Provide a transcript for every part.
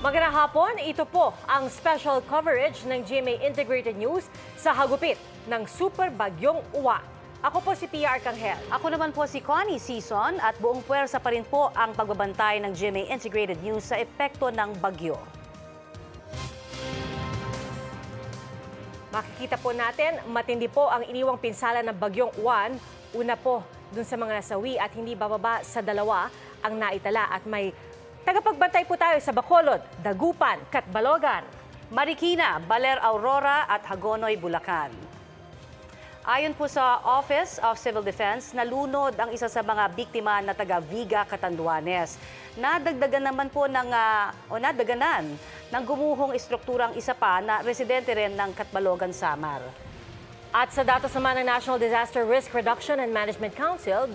Magandang hapon, ito po ang special coverage ng GMA Integrated News sa hagupit ng Super Bagyong Uwan. Ako po si Pia Arcangel. Ako naman po si Connie Season at buong puwersa pa rin po ang pagbabantay ng GMA Integrated News sa epekto ng bagyo. Makikita po natin, matindi po ang iniwang pinsala ng Bagyong Uwan. Una po, dun sa mga nasawi at hindi bababa sa 2 ang naitala at may tagapagbantay po tayo sa Bacolod, Dagupan, Catbalogan, Marikina, Baler Aurora at Hagonoy, Bulacan. Ayon po sa Office of Civil Defense, nalunod ang isa sa mga biktima na taga Viga, Catanduanes. Nadagdagan ng gumuhong estrukturang isa pa na residente rin ng Catbalogan, Samar. At sa datos naman ng National Disaster Risk Reduction and Management Council, 2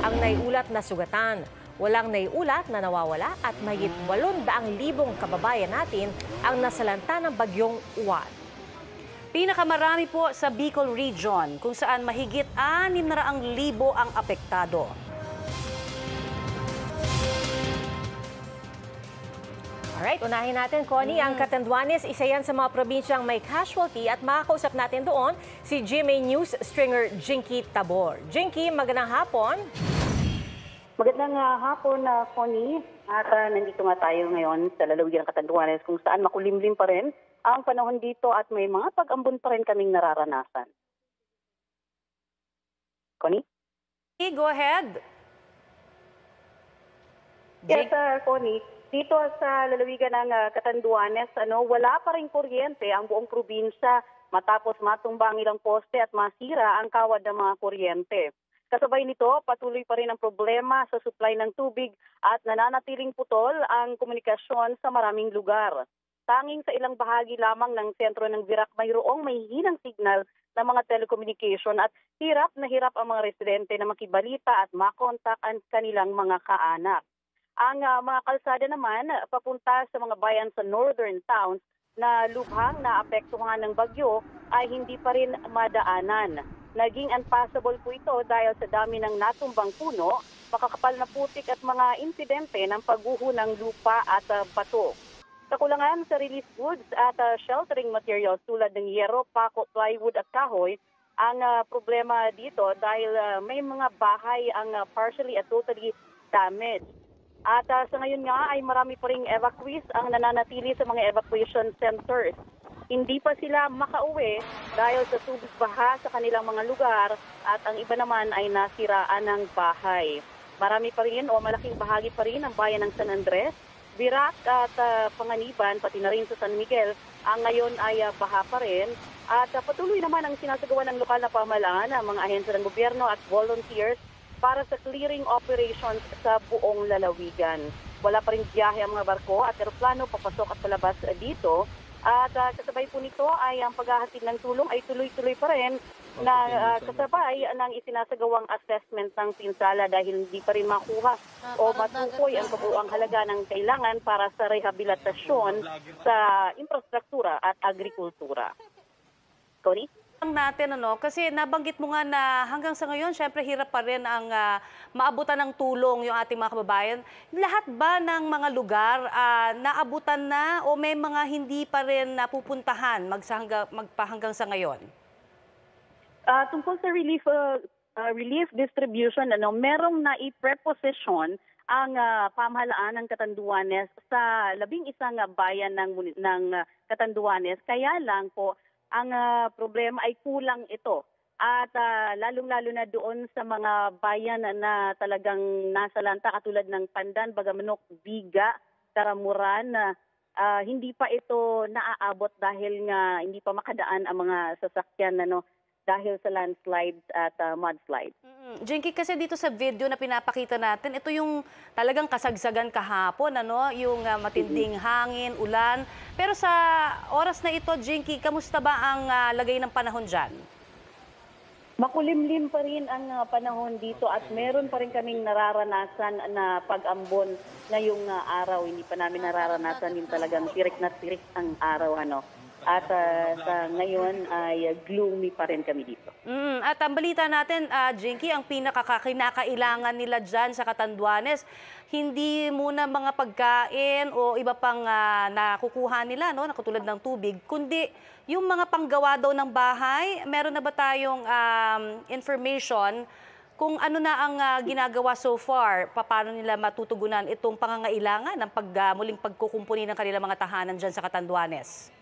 ang naiulat na sugatan. Walang naiulat na nawawala at mahigit 800,000 kababayan natin ang nasalanta ng Bagyong Uwan. Pinakamarami po sa Bicol Region, kung saan mahigit 600,000 ang apektado. Alright, unahin natin, Connie, ang Catanduanes, isa yan sa mga probinsyang may casualty at makakausap natin doon si GMA News stringer Jinky Tabor. Jinky, magandang hapon. Magandang hapon, Connie. At nandito nga tayo ngayon sa lalawigan ng Catanduanes kung saan makulimlim pa rin ang panahon dito at may mga pag-ambon pa rin kaming nararanasan. Connie? Go ahead. Yes, Connie. Dito sa lalawigan ng Catanduanes, wala pa rin kuryente ang buong probinsya matapos matumbang ilang poste at masira ang kawad ng mga kuryente. Kasabay nito, patuloy pa rin ang problema sa supply ng tubig at nananatiling putol ang komunikasyon sa maraming lugar. Tanging sa ilang bahagi lamang ng sentro ng Virac mayroong may hinang signal ng mga telecommunication at hirap na hirap ang mga residente na makibalita at makontak ang kanilang mga kaanak. Ang mga kalsada naman papunta sa mga bayan sa northern towns na lubhang naapektuhan ng bagyo ay hindi pa rin madaanan. Naging unpassable po ito dahil sa dami ng natumbang puno, makakapal na putik at mga insidente ng pagguho ng lupa at bato. Kakulangan sa relief goods at sheltering materials tulad ng yero, pako, plywood at kahoy ang problema dito dahil may mga bahay ang partially at totally damaged. At sa ngayon nga ay marami pa ring evacuees ang nananatili sa mga evacuation centers. Hindi pa sila makauwi dahil sa tubig baha sa kanilang mga lugar at ang iba naman ay nasiraan ng bahay. Marami pa rin o malaking bahagi pa rin ang bayan ng San Andres, Virac at Panganiban, pati na rin sa San Miguel, ang ngayon ay baha pa rin. At patuloy naman ang sinasagawa ng lokal na pamahalaan, ang mga ahensya ng gobyerno at volunteers para sa clearing operations sa buong lalawigan. Wala pa rin biyahe ang mga barko at eroplano papasok at palabas dito. At kasabay po nito ay ang paghahatid ng tulong ay tuloy-tuloy pa rin na kasabay ng isinasagawang assessment ng pinsala dahil hindi pa rin makuha o matukoy ang kabuuang halaga ng kailangan para sa rehabilitasyon sa infrastruktura at agrikultura. Connie? Natin kasi nabanggit mo nga na hanggang sa ngayon syempre hirap pa rin ang maabutan ng tulong yung ating mga kababayan. Lahat ba ng mga lugar naabutan na o may mga hindi pa rin napupuntahan magpahanggang sa ngayon? Tungkol sa relief distribution, merong naipreposition ang pamahalaan ng Catanduanes sa 11 bayan ng Catanduanes. Kaya lang po ang problema ay kulang ito at lalong-lalo na doon sa mga bayan na talagang nasalanta katulad ng Pandan, Bagamanok, Viga, Caramuran, hindi pa ito naaabot dahil nga hindi pa makadaan ang mga sasakyan dahil sa landslides at mudslides. Jinky, kasi dito sa video na pinapakita natin, ito yung talagang kasagsagan kahapon, yung matinding hangin, ulan. Pero sa oras na ito, Jinky, kamusta ba ang lagay ng panahon dyan? Makulimlim pa rin ang panahon dito at meron pa rin kaming nararanasan na pag-ambon ngayong araw. Hindi pa namin nararanasan yung talagang tirik na tirik ang araw. At sa ngayon ay gloomy pa rin kami dito. At ang balita natin, Jinky, ang pinakakinakailangan nila dyan sa Catanduanes, hindi muna mga pagkain o iba pang nakukuha nila, no, na katulad ng tubig, kundi yung mga panggawa daw ng bahay. Meron na ba tayong information kung ano na ang ginagawa so far, paano nila matutugunan itong pangangailangan ng muling pagkukumpuni ng kanilang mga tahanan dyan sa Catanduanes?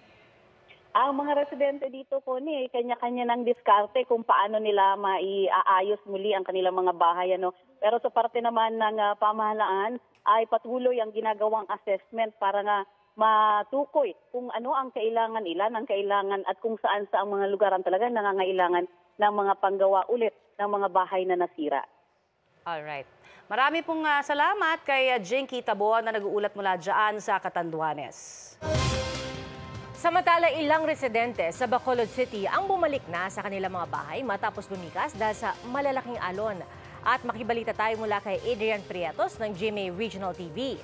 Ang mga residente dito po kanya-kanya ng diskarte kung paano nila maiaayos muli ang kanilang mga bahay. Pero sa parte naman ng pamahalaan ay patuloy ang ginagawang assessment para nga matukoy kung ano ang kailangan nila, ng kailangan at kung saan sa mga lugaran talaga nangangailangan ng mga panggawa ulit ng mga bahay na nasira. Alright. Marami pong salamat kay Jinky Taboan na nag-uulat mula dyan sa Catanduanes. Samantala, ilang residente sa Bacolod City ang bumalik na sa kanilang mga bahay matapos lumikas dahil sa malalaking alon. At makibalita tayo mula kay Adrian Prietos ng GMA Regional TV.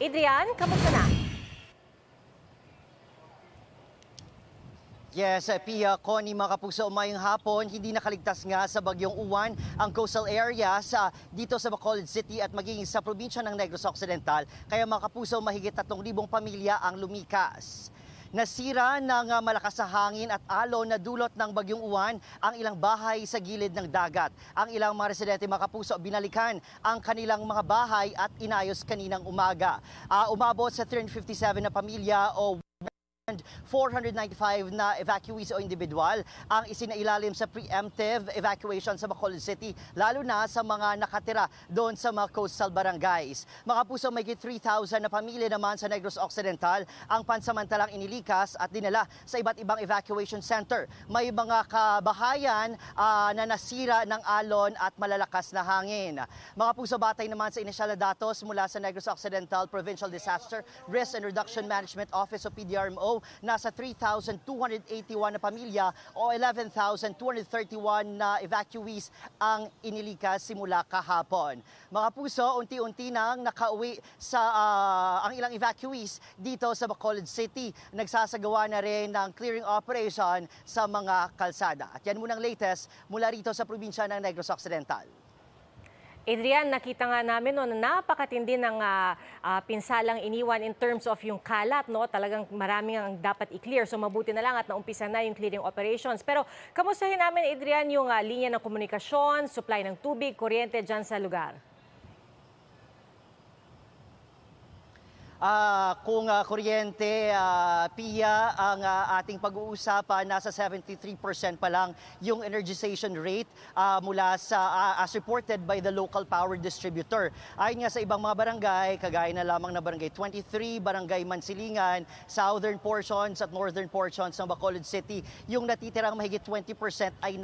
Adrian, kamusta na? Yes, Pia, Connie, mga kapuso, umayong hapon, hindi nakaligtas nga sa bagyong Uwan ang coastal areas dito sa Bacolod City at maging sa probinsya ng Negros Occidental. Kaya mga kapuso, mahigit 3,000 pamilya ang lumikas. Nasira ng malakas na hangin at alon na dulot ng bagyong Uwan ang ilang bahay sa gilid ng dagat. Ang ilang mga residente, mga kapuso, binalikan ang kanilang mga bahay at inayos kaninang umaga. Umabot sa 357 na pamilya o 495 na evacuees o individual ang isinailalim sa preemptive evacuation sa Bacolod City, lalo na sa mga nakatira doon sa mga coastal barangays. Mga puso, may 3,000 na pamilya naman sa Negros Occidental ang pansamantalang inilikas at dinala sa iba't ibang evacuation center. May mga kabahayan na nasira ng alon at malalakas na hangin. Mga puso, batay naman sa inisyal na datos mula sa Negros Occidental Provincial Disaster Risk and Reduction Management Office o PDRMO, nasa 3,281 na pamilya o 11,231 na evacuees ang inilikas simula kahapon. Mga puso, unti-unti nang nakauwi sa ang ilang evacuees dito sa Bacolod City. Nagsasagawa na rin ng clearing operation sa mga kalsada. At yan munang latest mula rito sa probinsya ng Negros Occidental. Adrian, nakita nga namin na napakatindi ng pinsalang iniwan in terms of yung kalat. Talagang maraming ang dapat i-clear. So mabuti na lang at naumpisa na yung clearing operations. Pero kamustahin namin, Adrian, yung linya ng komunikasyon, supply ng tubig, kuryente dyan sa lugar? Kung kuryente, Pia, ang ating pag-uusapan, nasa 73% pa lang yung energization rate mula sa as reported by the local power distributor. Ayon nga sa ibang mga barangay, kagaya na lamang na barangay 23, barangay Mansilingan, southern portions at northern portions ng Bacolod City, yung natitirang mahigit 20% ay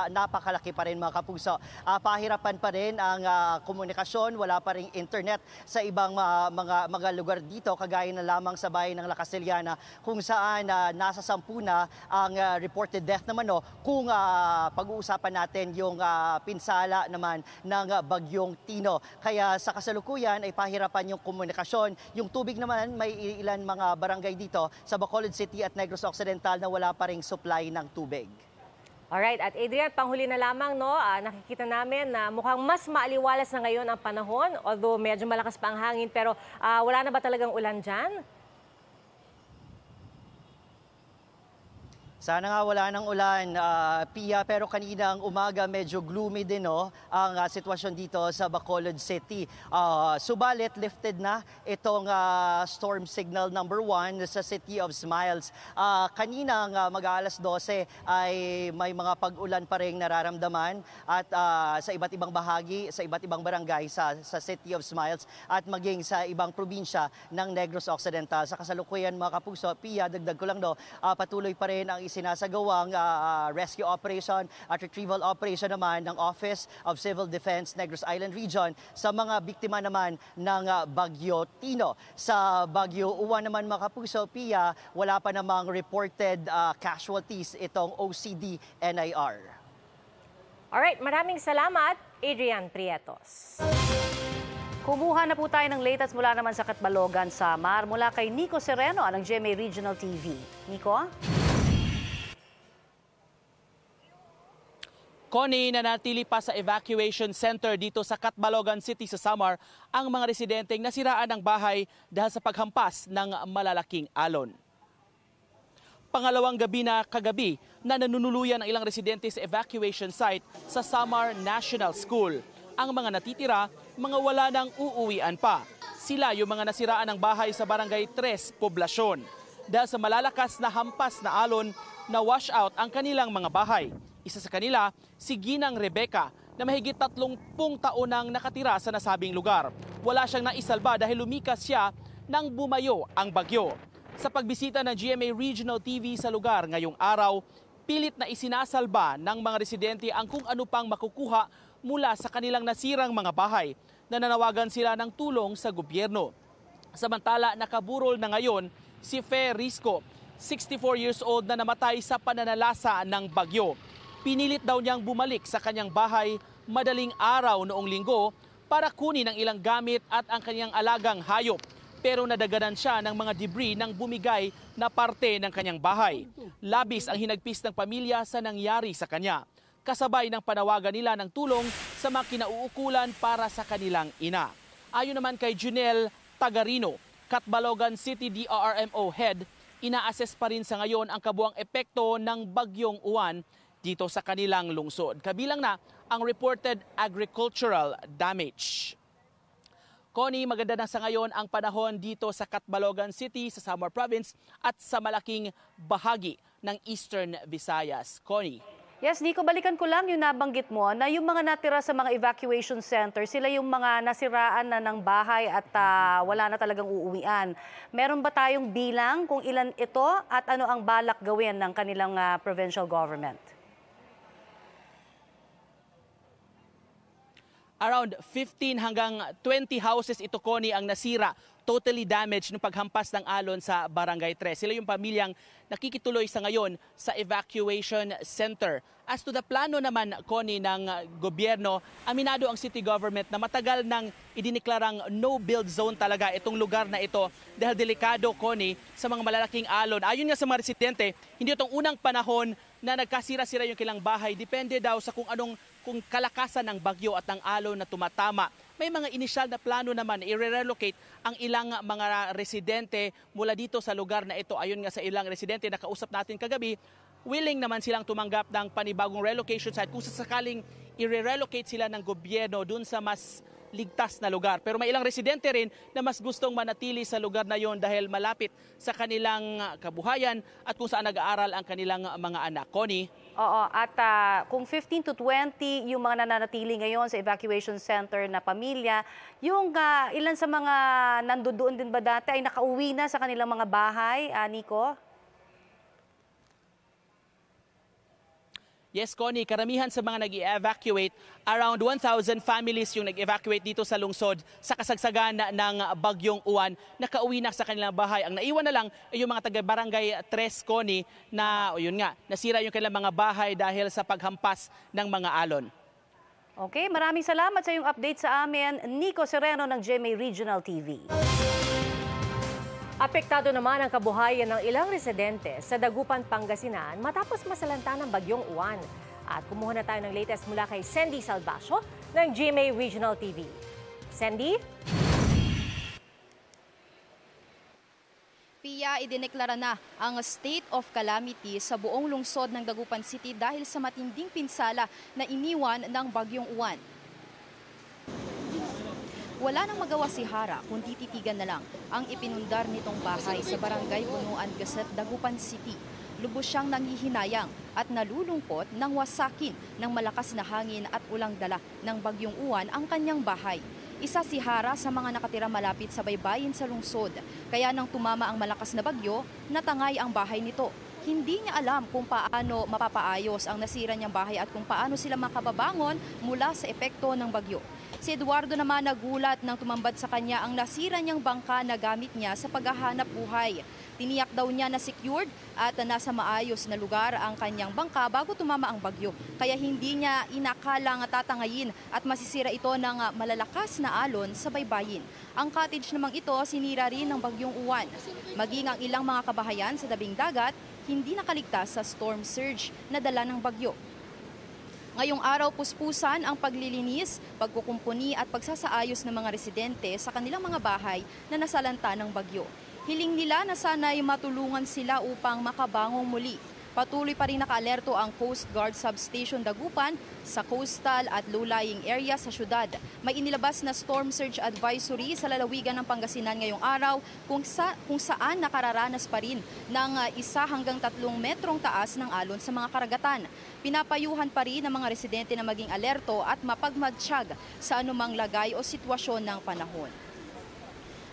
napakalaki pa rin, mga kapuso. Pahirapan pa rin ang komunikasyon, wala pa rin internet sa ibang mga lugar dito, kagaya na lamang sa bayan ng La Castellana, kung saan nasa 10 na ang reported death naman, kung pag-uusapan natin yung pinsala naman ng bagyong Tino. Kaya sa kasalukuyan ay pahirapan yung komunikasyon. Yung tubig naman, may ilan mga barangay dito sa Bacolod City at Negros Occidental na wala pa ring supply ng tubig. Alright, at Adrian, panghuli na lamang, nakikita namin na mukhang mas maaliwalas na ngayon ang panahon, although medyo malakas pa ang hangin, pero wala na ba talagang ulan dyan? Sana nga wala ng ulan, Pia, pero kaninang umaga medyo gloomy din ang sitwasyon dito sa Bacolod City. Subalit lifted na itong storm signal number 1 sa City of Smiles. Kaninang mag-alas 12 ay may mga pag-ulan pa rin nararamdaman at sa iba't ibang bahagi, sa iba't ibang barangay sa City of Smiles at maging sa ibang probinsya ng Negros Occidental. Sa kasalukuyan, mga kapuso, Pia, dagdag ko lang patuloy pa rin ang sinasagawang rescue operation at retrieval operation naman ng Office of Civil Defense Negros Island Region sa mga biktima naman ng Bagyo Tino. Sa Bagyo Uwan naman, mga kapuso, Pia, wala pa namang reported casualties itong OCD-NIR. Alright, maraming salamat, Adrian Prietos. Kumuha na po tayo ng latest mula naman sa Catbalogan, Samar. Mula kay Nico Sereno ng GMA Regional TV. Nico? Connie, nanatili pa sa evacuation center dito sa Catbalogan City sa Samar ang mga residenteng nasiraan ng bahay dahil sa paghampas ng malalaking alon. Pangalawang gabi na kagabi na nanunuluyan ang ilang residente sa evacuation site sa Samar National School. Ang mga natitira, mga wala nang uuwian pa. Sila yung mga nasiraan ng bahay sa Barangay 3, Poblasyon. Dahil sa malalakas na hampas na alon, na wash out ang kanilang mga bahay. Isa sa kanila, si Ginang Rebecca, na mahigit 30 taon nang nakatira sa nasabing lugar. Wala siyang naisalba dahil lumikas siya nang bumayo ang bagyo. Sa pagbisita ng GMA Regional TV sa lugar ngayong araw, pilit na isinasalba ng mga residente ang kung ano pang makukuha mula sa kanilang nasirang mga bahay. Nananawagan sila ng tulong sa gobyerno. Samantala, nakaburol na ngayon si Fe Risco, 64 years old na namatay sa pananalasa ng bagyo. Pinilit daw niyang bumalik sa kanyang bahay madaling araw noong linggo para kunin ang ilang gamit at ang kanyang alagang hayop. Pero nadaganan siya ng mga debris ng bumigay na parte ng kanyang bahay. Labis ang hinagpis ng pamilya sa nangyari sa kanya. Kasabay ng panawagan nila ng tulong sa mga kinauukulan para sa kanilang ina. Ayon naman kay Junel Tagarino, Catbalogan City DRRMO head, ina-assess pa rin sa ngayon ang kabuang epekto ng bagyong Uwan dito sa kanilang lungsod. Kabilang na ang reported agricultural damage. Connie, maganda na sa ngayon ang panahon dito sa Catbalogan City, sa Samar Province at sa malaking bahagi ng Eastern Visayas. Connie. Yes, Nico, balikan ko lang yung nabanggit mo na yung mga natira sa mga evacuation center, sila yung mga nasiraan na ng bahay at wala na talagang uuwian. Meron ba tayong bilang kung ilan ito at ano ang balak gawin ng kanilang provincial government? Around 15 hanggang 20 houses ito, Connie, ang nasira, totally damaged ng paghampas ng alon sa Barangay 3. Sila yung pamilyang nakikituloy sa ngayon sa evacuation center. As to the plano naman, Connie, ng gobyerno, aminado ang city government na matagal nang idiniklarang no-build zone talaga itong lugar na ito dahil delikado, Connie, sa mga malalaking alon. Ayon nga sa mga residente, hindi itong unang panahon na nagkasira-sira yung kilang bahay. Depende daw sa kung kalakasan ng bagyo at ng alon na tumatama. May mga inisyal na plano naman i-relocate ang ilang mga residente mula dito sa lugar na ito. Ayon nga sa ilang residente na kausap natin kagabi, willing naman silang tumanggap ng panibagong relocation site kung sasakaling i-relocate sila ng gobyerno dun sa mas ligtas na lugar. Pero may ilang residente rin na mas gustong manatili sa lugar na yon dahil malapit sa kanilang kabuhayan at kung saan nag-aaral ang kanilang mga anak. Connie? Oo, at kung 15 to 20 yung mga nananatili ngayon sa evacuation center na pamilya, yung ilan sa mga nandoon din ba dati ay nakauwi na sa kanilang mga bahay, Nico? Yes, Connie, karamihan sa mga nag-evacuate, around 1,000 families yung nag-evacuate dito sa lungsod sa kasagsagan ng bagyong Uwan. Nakauwi na sa kanilang bahay. Ang naiwan na lang ay yung mga taga-barangay 3, Connie, na yun nga, nasira yung kanilang mga bahay dahil sa paghampas ng mga alon. Okay, maraming salamat sa iyong update sa amin. Nico Sereno ng GMA Regional TV. Apektado naman ang kabuhayan ng ilang residente sa Dagupan, Pangasinan matapos masalanta ng bagyong Uwan. At kumuha na tayo ng latest mula kay Sandy Salvacio ng GMA Regional TV. Sandy? Pia, idineklara na ang state of calamity sa buong lungsod ng Dagupan City dahil sa matinding pinsala na iniwan ng bagyong Uwan. Wala nang magawa si Hara kundi titigan na lang ang ipinundar nitong bahay sa Barangay Bunuan Gasset, Dagupan City. Lubos siyang nanghihinayang at nalulungkot nang wasakin ng malakas na hangin at ulang dala ng bagyong Uwan ang kanyang bahay. Isa si Hara sa mga nakatira malapit sa baybayin sa lungsod. Kaya nang tumama ang malakas na bagyo, natangay ang bahay nito. Hindi niya alam kung paano mapapaayos ang nasira niyang bahay at kung paano sila makababangon mula sa epekto ng bagyo. Si Eduardo naman nagulat nang tumambad sa kanya ang nasira niyang bangka na gamit niya sa paghahanap buhay. Tiniyak daw niya na secured at nasa maayos na lugar ang kanyang bangka bago tumama ang bagyo. Kaya hindi niya inakalang tatangayin at masisira ito ng malalakas na alon sa baybayin. Ang cottage namang ito sinira rin ng bagyong Uwan. Maging ang ilang mga kabahayan sa tabing dagat hindi nakaligtas sa storm surge na dala ng bagyo. Ngayong araw, puspusan ang paglilinis, pagkukumpuni at pagsasaayos ng mga residente sa kanilang mga bahay na nasalanta ng bagyo. Hiling nila na sana'y matulungan sila upang makabangong muli. Patuloy pa rin naka-alerto ang Coast Guard Substation Dagupan sa coastal at low-lying area sa syudad. May inilabas na storm surge advisory sa lalawigan ng Pangasinan ngayong araw kung saan nakararanas pa rin ng 1 hanggang 3 metrong taas ng alon sa mga karagatan. Pinapayuhan pa rin ng mga residente na maging alerto at mapagmatsyag sa anumang lagay o sitwasyon ng panahon.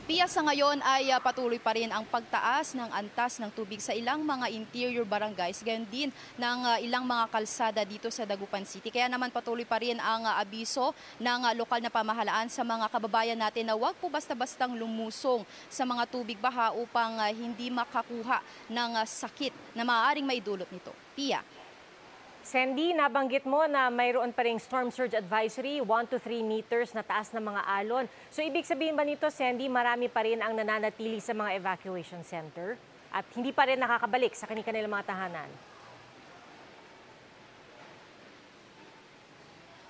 Pia, sa ngayon ay patuloy pa rin ang pagtaas ng antas ng tubig sa ilang mga interior barangays, gayon din ng ilang mga kalsada dito sa Dagupan City. Kaya naman patuloy pa rin ang abiso ng lokal na pamahalaan sa mga kababayan natin na huwag po basta-bastang lumusong sa mga tubig baha upang hindi makakuha ng sakit na maaaring maidulot nito. Pia. Sandy, nabanggit mo na mayroon pa ring storm surge advisory, 1 to 3 meters na taas ng mga alon. So ibig sabihin ba nito, Sandy, marami pa rin ang nananatili sa mga evacuation center at hindi pa rin nakakabalik sa kanilang mga tahanan?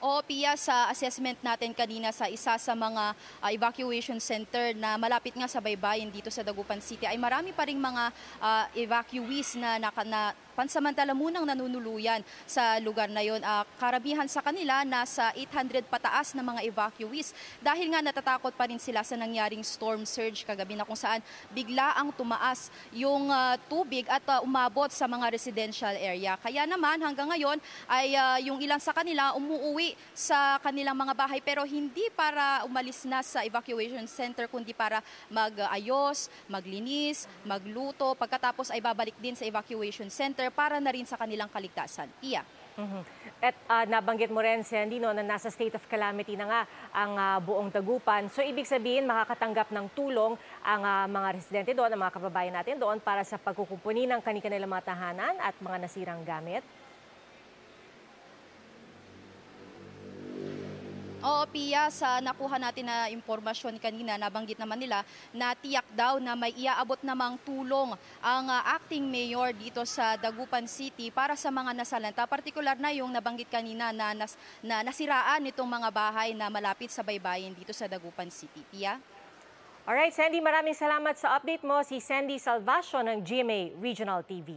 O Pia, sa assessment natin kanina sa isa sa mga evacuation center na malapit nga sa baybayin dito sa Dagupan City ay marami pa ring mga evacuees na pansamantala munang nanunuluyan sa lugar na yon. Karabihan sa kanila nasa 800 pataas na mga evacuees dahil nga natatakot pa rin sila sa nangyaring storm surge kagabi na kung saan bigla ang tumaas yung tubig at umabot sa mga residential area. Kaya naman hanggang ngayon ay yung ilan sa kanila umuuwi sa kanilang mga bahay pero hindi para umalis na sa evacuation center kundi para mag-ayos, maglinis, magluto. Pagkatapos ay babalik din sa evacuation center para na rin sa kanilang kaligtasan. Iya. At nabanggit mo rin, Sandy, no, na nasa state of calamity na nga ang buong Dagupan. So ibig sabihin makakatanggap ng tulong ang mga residente doon, ang mga kababayan natin doon para sa pagkukumpuni ng kanilang mga tahanan at mga nasirang gamit? Oo, Pia, sa nakuha natin na impormasyon kanina, nabanggit naman nila na tiyak daw na may iaabot namang tulong ang acting mayor dito sa Dagupan City para sa mga nasalanta. Partikular na yung nabanggit kanina na nasiraan nitong mga bahay na malapit sa baybayin dito sa Dagupan City. Pia? Alright, Sandy, maraming salamat sa update mo. Si Sandy Salvacio ng GMA Regional TV.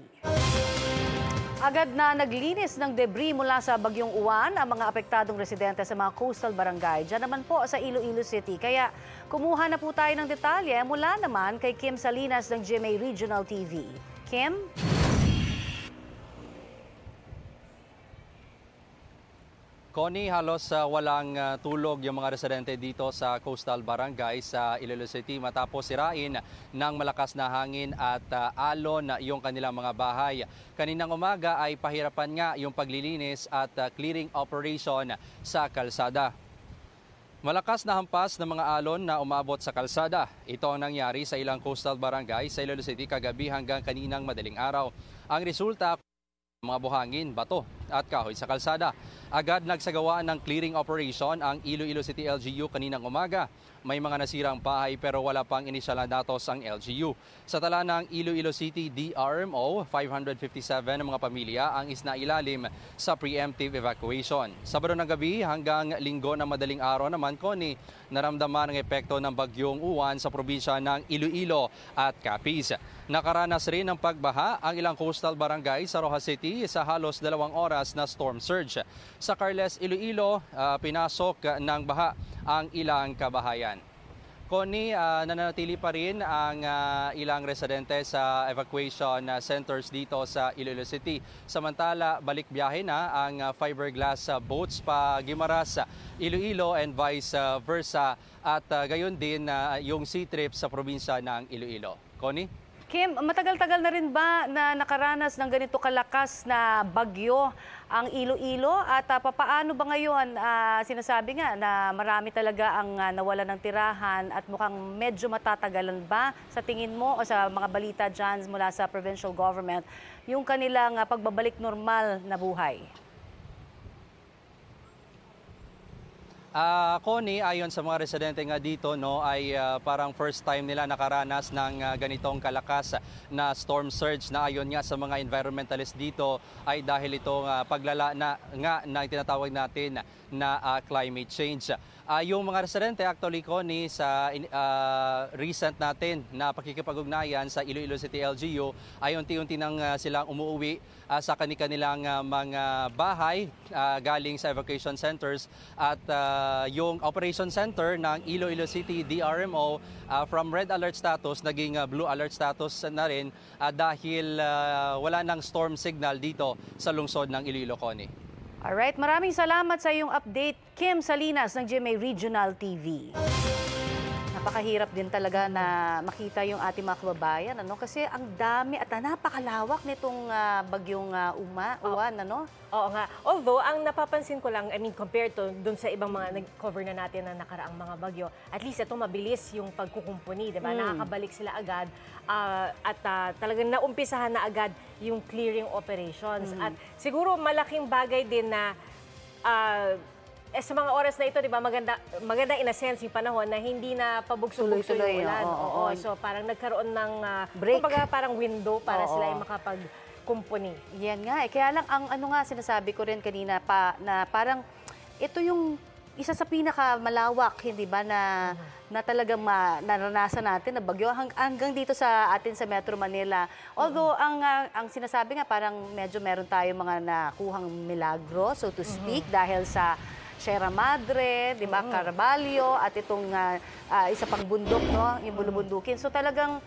Agad na naglinis ng debris mula sa Bagyong Uwan ang mga apektadong residente sa mga coastal barangay. Diyan naman po sa Iloilo City. Kaya kumuha na po tayo ng detalye mula naman kay Kim Salinas ng GMA Regional TV. Kim? Connie, halos walang tulog yung mga residente dito sa coastal barangay sa Iloilo City matapos sirain ng malakas na hangin at alon yung kanilang mga bahay. Kaninang umaga ay pahirapan nga yung paglilinis at clearing operation sa kalsada. Malakas na hampas ng mga alon na umabot sa kalsada. Ito ang nangyari sa ilang coastal barangay sa Iloilo City kagabi hanggang kaninang madaling araw. Ang resulta, mga buhangin, bato at kahoy sa kalsada. Agad nagsagawa ng clearing operation ang Iloilo City LGU kaninang umaga. May mga nasirang bahay pero wala pang inisyal na datos ang LGU. Sa tala ng Iloilo City DRMO, 557 ng mga pamilya ang isnailalim sa preemptive evacuation. Sabado ng gabi hanggang linggo ng madaling araw naman, Connie, naramdaman ang epekto ng bagyong Uwan sa probinsya ng Iloilo at Capiz. Nakaranas rin ng pagbaha ang ilang coastal barangay sa Rojas City sa halos 2 oras na storm surge. Sa Carles, Iloilo, pinasok ng baha ang ilang kabahayan. Connie, nananatili pa rin ang ilang residente sa evacuation centers dito sa Iloilo City. Samantala, balik biyahe na ang fiberglass boats pa Guimaras, Iloilo and vice versa at gayon din yung sea trip sa probinsya ng Iloilo. Connie? Kim, matagal-tagal na rin ba na nakaranas ng ganito kalakas na bagyo ang Iloilo? At papaano ba ngayon, sinasabi nga na marami talaga ang nawala ng tirahan at mukhang medyo matatagalan ba sa tingin mo o sa mga balita dyan mula sa provincial government yung kanilang pagbabalik normal na buhay? Connie, ayon sa mga residente nga dito, no, ay parang first time nila nakaranas ng ganitong kalakas na storm surge na ayon nga sa mga environmentalist dito ay dahil itong paglala na tinatawag natin na climate change. Yung mga residente actually, Connie, sa recent natin na pakikipag-ugnayan sa Iloilo City LGU ay unti-unti nang silang umuwi sa kanilang mga bahay galing sa evacuation centers at yung operation center ng Iloilo City DRMO from red alert status naging blue alert status na rin dahil wala nang storm signal dito sa lungsod ng Iloilo, Connie. Alright, maraming salamat sa iyong update, Kim Salinas ng GMA Regional TV. Napakahirap din talaga na makita yung ating mga kababayan, ano? Kasi ang dami at napakalawak nitong bagyong Uwan, ano? Oo nga. Although, ang napapansin ko lang, I mean, compared to dun sa ibang mga nag-cover na natin na nakaraang mga bagyo, at least ito mabilis yung pagkukumpuni, di ba? Nakakabalik sila agad at talagang naumpisahan na agad yung clearing operations. At siguro malaking bagay din na sa mga oras na ito, di ba, maganda in a sense yung panahon na hindi na pabugsog-bugso yung ulan. Oo. So parang nagkaroon ng break. Kumbaga parang window para sila ay makapag-kumpuni. Yan nga. Kaya lang, ang ano nga sinasabi ko rin kanina na parang ito yung isa sa pinakamalawak, hindi ba, na talagang naranasan natin na bagyo hanggang dito sa atin sa Metro Manila. Although, ang sinasabi nga, parang medyo meron tayo mga nakuhang milagro, so to speak, dahil sa Sierra Madre, di ba, Carvalho, at itong isa pang bundok, no, yung bulubundukin. So talagang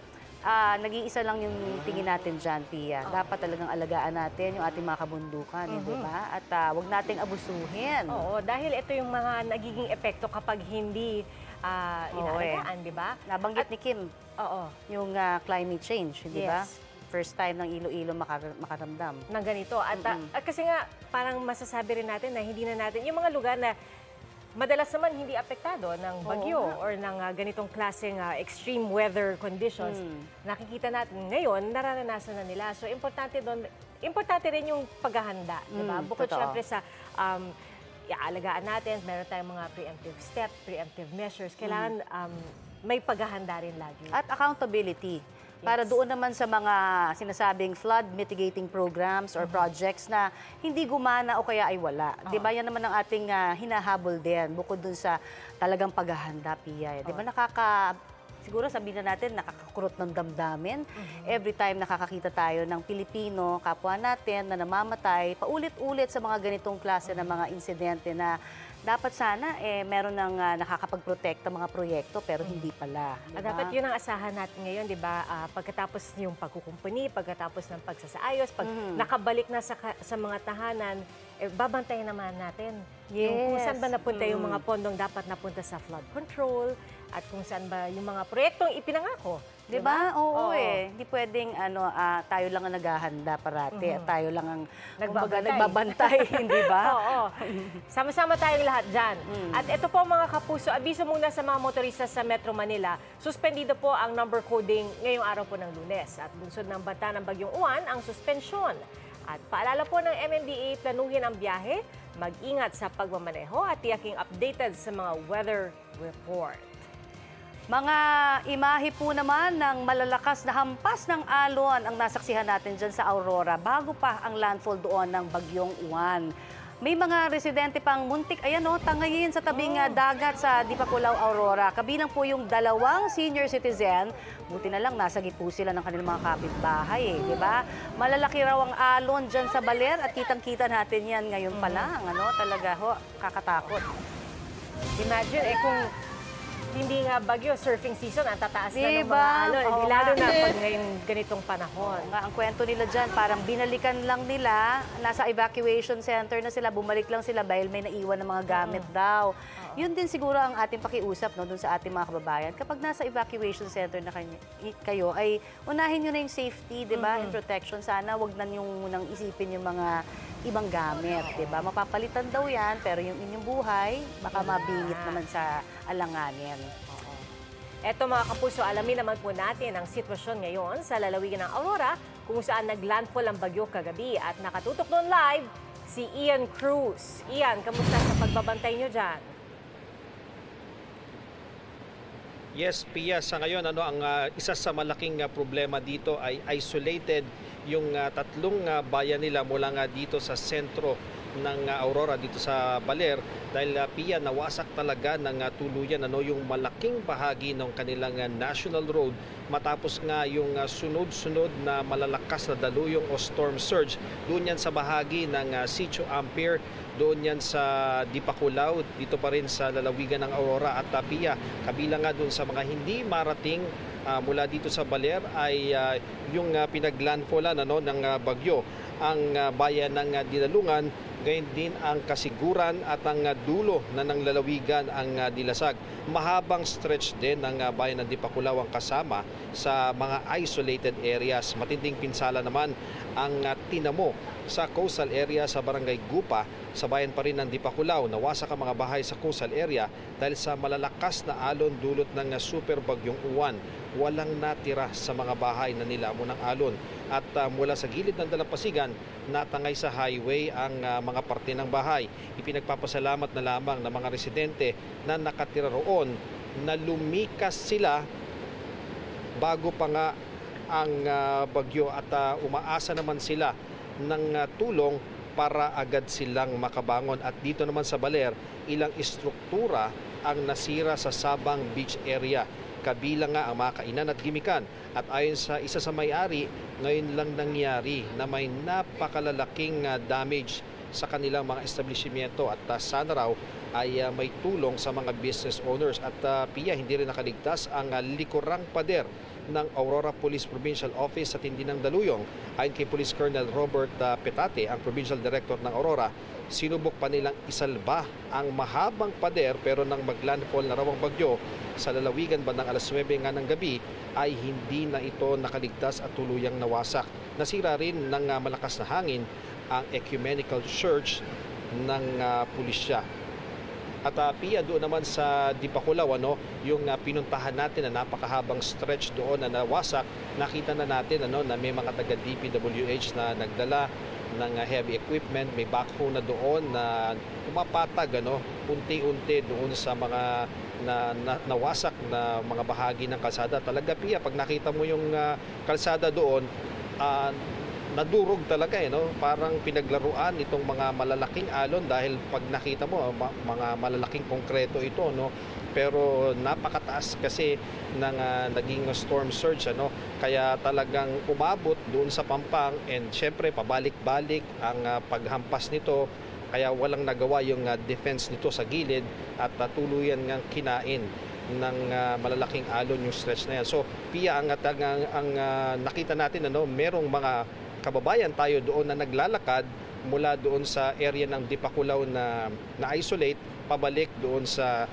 nag-iisa lang yung tingin natin dyan, Pia. Dapat talagang alagaan natin yung ating mga kabundukan, di ba? At wag nating abusuhin. Oo, dahil ito yung mga nagiging epekto kapag hindi inaalagaan, di ba? Nabanggit ni Kim, yung climate change, di ba? Yes. First time ng Iloilo makaramdam. Ng ganito. At kasi nga, parang masasabi rin natin na hindi na natin, yung mga lugar na madalas naman hindi apektado ng bagyo or ng ganitong klaseng extreme weather conditions, nakikita natin ngayon, nararanasan na nila. So, importante rin yung paghahanda, di ba? Bukod syempre sa iaalagaan natin, meron tayong mga preemptive steps, preemptive measures. Kailangan may paghahanda rin lagi. At accountability. Para doon naman sa mga sinasabing flood mitigating programs or projects na hindi gumana o kaya ay wala. Di ba yan naman ang ating hinahabol din bukod dun sa talagang paghahanda, Pia. Di ba siguro sabihin na natin, nakakakurot ng damdamin. Every time nakakakita tayo ng Pilipino, kapwa natin na namamatay, paulit-ulit sa mga ganitong klase ng mga insidente na dapat sana meron ng nakakapagprotekta mga proyekto pero hindi pala. Diba? Dapat yun ang asahan natin ngayon, di ba? Pagkatapos yung pagkukumpuni, pagkatapos ng pagsasaayos, pag nakabalik na sa mga tahanan, babantayan naman natin yung kung saan ba napunta yung mga pondong dapat napunta sa flood control at kung saan ba yung mga proyektong ipinangako. Di ba? Oo. Hindi pwedeng tayo lang ang naghahanda parati at tayo lang ang nagbabantay, hindi ba? Oo. Sama-sama tayong lahat dyan. At ito po mga kapuso, abiso muna sa mga motorista sa Metro Manila, suspendido po ang number coding ngayong araw po ng Lunes. At bunsod ng banta ng Bagyong Uwan ang suspensyon. At paalala po ng MMDA, planuhin ang biyahe, mag-ingat sa pagmamaneho at tiyaking updated sa mga weather report. Mga imahe po naman ng malalakas na hampas ng alon ang nasaksihan natin dyan sa Aurora bago pa ang landfall doon ng Bagyong Uwan. May mga residente pang muntik, tangayin sa tabing dagat sa Dipakulaw, Aurora. Kabilang po yung 2 senior citizen. Buti na lang, nasa po sila ng kanilang mga kapitbahay, di ba? Malalaki raw ang alon dyan sa Baler at kitang-kita natin yan ngayon pa lang. Talaga, kakatakot. Imagine, kung hindi nga bagyo, surfing season, ang tataas na ng Diba? mga alon. Oo Lalo nga. na pag ngayon ganitong panahon. Nga, ang kwento nila dyan, parang binalikan lang nila, nasa evacuation center na sila, bumalik lang sila dahil may naiwan ng mga gamit daw. Yun din siguro ang ating pakiusap dun sa ating mga kababayan. Kapag nasa evacuation center na kayo, ay unahin nyo na yung safety, di ba, and protection. Sana wag na yung munang isipin yung mga ibang gamit, di ba? Mapapalitan daw yan, pero yung inyong buhay, baka mabingit naman sa alanganin. Eto mga kapuso, alamin naman po natin ang sitwasyon ngayon sa lalawigan ng Aurora kung saan naglandfall ang bagyo kagabi at nakatutok doon live si Ian Cruz. Ian, kamusta sa pagbabantay nyo dyan? Yes, Pia, sa ngayon ang isa sa malaking problema dito ay isolated yung tatlong bayan nila mula nga dito sa sentro ng Aurora dito sa Baler dahil Pia, nawasak talaga ng tuluyan yung malaking bahagi ng kanilang national road matapos nga yung sunod-sunod na malalakas na daluyong o storm surge doon yan sa bahagi ng Sitio Ampere, doon yan sa Dipakulaw, dito pa rin sa lalawigan ng Aurora at Pia, kabilang nga doon sa mga hindi marating mula dito sa Baler ay yung pinaglandfallan ng bagyo ang bayan ng Dinalungan, gayon din ang Kasiguran at ang dulo na ng lalawigan ang Dilasag. Mahabang stretch din ng bayan ng Dipakulaw ang kasama sa mga isolated areas. Matinding pinsala naman ang tinamo sa coastal area sa barangay Gupa sa bayan pa rin ng Dipakulaw. Nawasak ang mga bahay sa coastal area dahil sa malalakas na alon dulot ng super bagyong Uwan. Walang natira sa mga bahay na nilamo ng alon. At mula sa gilid ng Dalampasigan, natangay sa highway ang mga parte ng bahay. Ipinagpapasalamat na lamang ng mga residente na nakatira roon na lumikas sila bago pa nga ang bagyo at umaasa naman sila ng tulong para agad silang makabangon. At dito naman sa Baler, ilang istruktura ang nasira sa Sabang Beach area. Kabilang nga ang mga kainan at gimikan. At ayon sa isa sa may-ari, ngayon lang nangyari na may napakalalaking damage sa kanilang mga establishmento at sana raw ay may tulong sa mga business owners. At Pia, hindi rin nakaligtas ang likurang pader ng Aurora Police Provincial Office sa tindi ng daluyong. Ayon kay Police Colonel Robert Petate, ang Provincial Director ng Aurora, sinubok pa nilang isalba ang mahabang pader pero nang maglandfall na raw ang bagyo sa lalawigan bandang alas 9 nga ng gabi ay hindi na ito nakaligtas at tuluyang nawasak. Nasira rin ng malakas na hangin ang ecumenical church ng pulisya. At Pia, doon naman sa Dipakulaw, yung pinuntahan natin na napakahabang stretch doon na nawasak, nakita na natin na may mga taga DPWH na nagdala ng heavy equipment, may backhoe na doon na pumapatag unti-unti doon sa mga nawasak na mga bahagi ng kalsada. Talaga Pia, pag nakita mo yung kalsada doon, nadurog talaga parang pinaglaruan itong mga malalaking alon dahil pag nakita mo mga malalaking konkreto ito pero napakataas kasi ng naging storm surge kaya talagang umabot doon sa Pampang and syempre pabalik-balik ang paghampas nito kaya walang nagawa yung defense nito sa gilid at tuluyan ngang kinain ng malalaking alon yung stretch na yan. So Pia, ang nakita natin merong mga kababayan tayo doon na naglalakad mula doon sa area ng Dipakulaw na isolate pabalik doon sa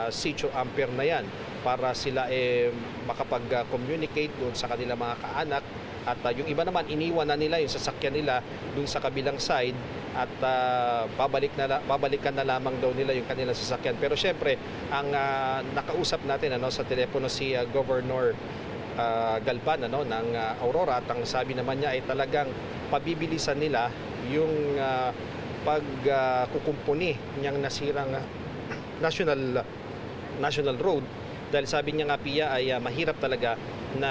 Sitio Ampere na yan para sila makapag-communicate doon sa kanilang mga kaanak at yung iba naman iniwan na nila yung sasakyan nila doon sa kabilang side at babalikan na lamang daw nila yung kanilang sasakyan. Pero syempre ang nakausap natin sa telepono si Governor Galban ng Aurora at ang sabi naman niya ay talagang pabibilisan nila yung pagkukumpuni niyang nasirang national road dahil sabi niya nga Pia ay mahirap talaga na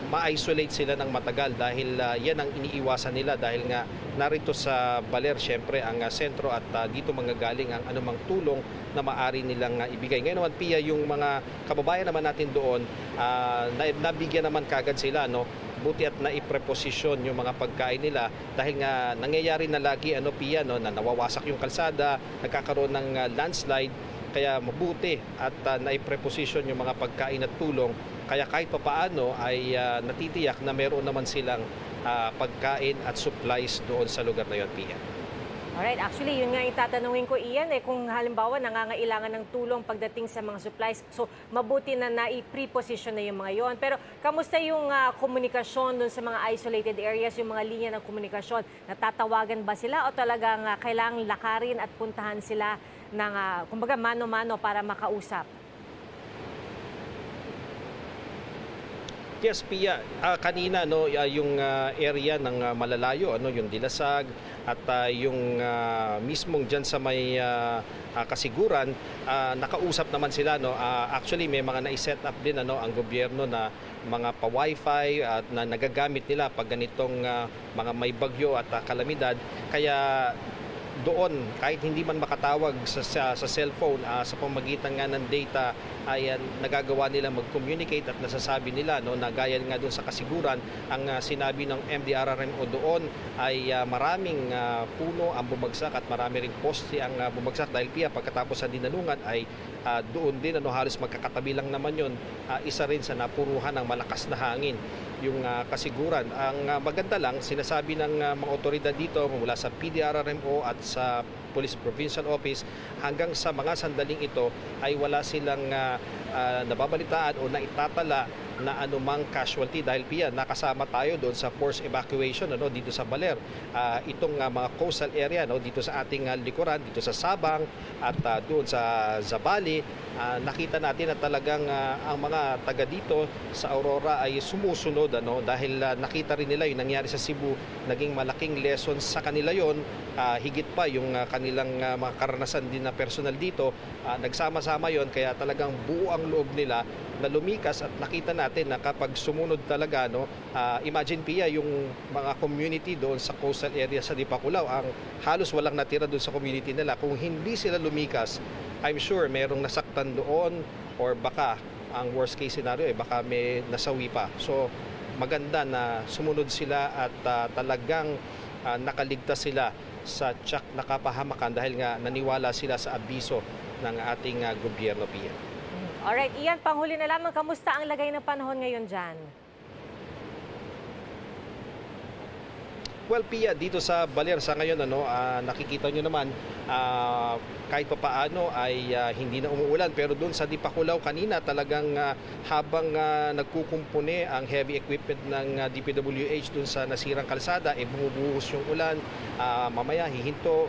ma-isolate sila ng matagal dahil yan ang iniiwasan nila dahil nga narito sa Baler syempre ang sentro at dito manggagaling ang anumang tulong na maaari nilang ibigay. Ngayon naman Pia, yung mga kababayan naman natin doon nabigyan naman kagad sila buti at naipreposisyon yung mga pagkain nila dahil nga nangyayari na lagi Pia na nawawasak yung kalsada, nagkakaroon ng landslide Kaya mabuti at naipreposition yung mga pagkain at tulong. Kaya kahit papaano ay natitiyak na meron naman silang pagkain at supplies doon sa lugar na yun, Pia. Alright, actually, yun nga yung tatanungin ko, Ian, kung halimbawa nangangailangan ng tulong pagdating sa mga supplies, so mabuti na nai-preposition na yung mga yon. Pero kamusta yung komunikasyon dun sa mga isolated areas, yung mga linya ng komunikasyon? Natatawagan ba sila o talagang kailangang lakarin at puntahan sila ng, kumbaga, mano-mano para makausap? Yes, Pia. Kanina yung area ng Malalayo, yung Dilasag at yung mismong diyan sa may Kasiguran, nakausap naman sila actually may mga na-set up din ang gobyerno na mga pa-wifi at na nagagamit nila pag ganitong mga may bagyo at kalamidad. Kaya doon, kahit hindi man makatawag sa cellphone, sa pamagitan nga ng data, ay nagagawa nila mag-communicate at nasasabi nila na gaya nga doon sa Kasiguran, ang sinabi ng MDRRMO doon ay maraming puno ang bumagsak at marami ring poste ang bumagsak dahil pagkatapos sa dinalungan ay doon din halos magkakatabi lang naman yun, isa rin sa napuruhan ng malakas na hangin yung Kasiguran. Ang maganda lang, sinasabi ng mga otoridad dito mula sa PDRRMO at sa Police Provincial Office, hanggang sa mga sandaling ito ay wala silang nababalitaan o naitatala na anumang casualty dahil nakasama tayo doon sa force evacuation dito sa Baler. Itong mga coastal area dito sa ating likuran, dito sa Sabang at doon sa Zambales, nakita natin na talagang ang mga taga dito sa Aurora ay sumusunod dahil nakita rin nila yung nangyari sa Cebu, naging malaking lesson sa kanila yon. Higit pa yung kanilang mga karanasan din na personal dito, nagsama-sama yon, kaya talagang buo ang loob nila na lumikas at nakita natin na kapag sumunod talaga, imagine Pia, yung mga community doon sa coastal area sa Dipakulaw, ang halos walang natira doon sa community nila. Kung hindi sila lumikas, I'm sure merong nasaktan doon or baka ang worst case scenario baka may nasawi pa. So maganda na sumunod sila at talagang nakaligtas sila sa tiyak na kapahamakan dahil nga naniwala sila sa abiso ng ating gobyerno, Pia. Alright, Ian, panghuli na lamang, kamusta ang lagay ng panahon ngayon dyan? Well, Pia, dito sa Baler sa ngayon, nakikita nyo naman, kahit pa paano ay hindi na umuulan. Pero doon sa Dipakulaw kanina talagang habang nagkukumpune ang heavy equipment ng DPWH doon sa nasirang kalsada, bumubuhos yung ulan. Mamaya hihinto,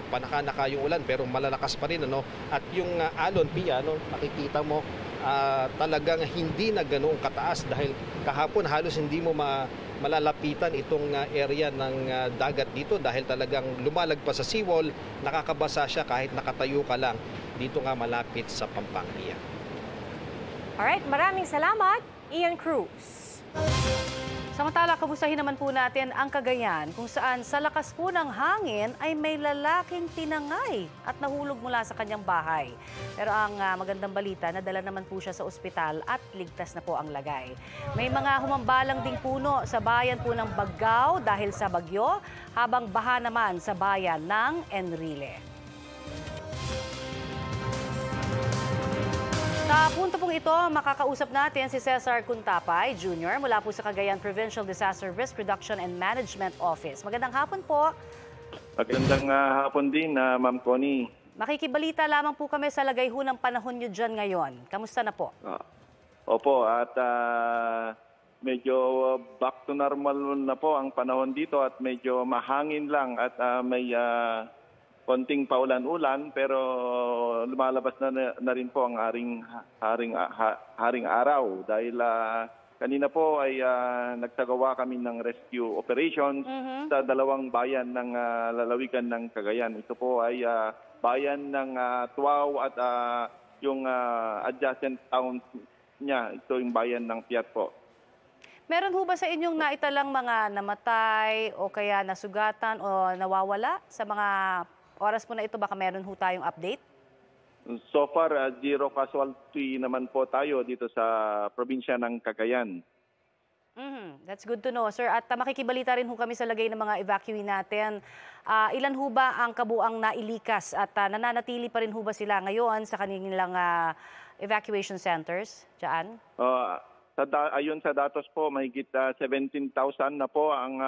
panaka-naka yung ulan pero malalakas pa rin. At yung alon, Pia, nakikita mo, talagang hindi na ganoong kataas dahil kahapon halos hindi mo malalapitan itong area ng dagat dito dahil talagang lumalagpas sa seawall, nakakabasa siya kahit nakatayo ka lang dito nga malapit sa Pampanga. Alright, maraming salamat, Ian Cruz. Samantala, kamustahin naman po natin ang Cagayan kung saan sa lakas po ng hangin ay may lalaking tinangay at nahulog mula sa kanyang bahay. Pero ang magandang balita, nadala naman po siya sa ospital at ligtas na po ang lagay. May mga humambalang ding puno sa bayan po ng Baggao dahil sa bagyo, habang baha naman sa bayan ng Enrile. Sa punto pong ito, makakausap natin si Cesar Cuntapay Jr. mula po sa Cagayan Provincial Disaster Risk Reduction and Management Office. Magandang hapon po. Magandang hapon din, Ma'am Connie. Makikibalita lamang po kami sa lagay ho ng panahon nyo dyan ngayon. Kamusta na po? Opo, at medyo back to normal na po ang panahon dito at medyo mahangin lang at may konting paulan-ulan pero lumalabas na rin po ang haring araw dahil kanina po ay nagsagawa kami ng rescue operations sa dalawang bayan ng lalawigan ng Cagayan. Ito po ay bayan ng Tuaw at yung adjacent town niya, ito yung bayan ng Piat po. Meron ho ba sa inyong naitalang mga namatay o kaya nasugatan o nawawala sa mga oras po na ito? Baka meron ho tayong update? So far, zero casualty naman po tayo dito sa probinsya ng Cagayan. That's good to know, sir. At makikibalita rin ho kami sa lagay ng mga evacuee natin. Ilan ho ba ang kabuang nailikas at nananatili pa rin ho ba sila ngayon sa kanilang evacuation centers dyan? Ayon sa datos po, mahigit 17,000 na po ang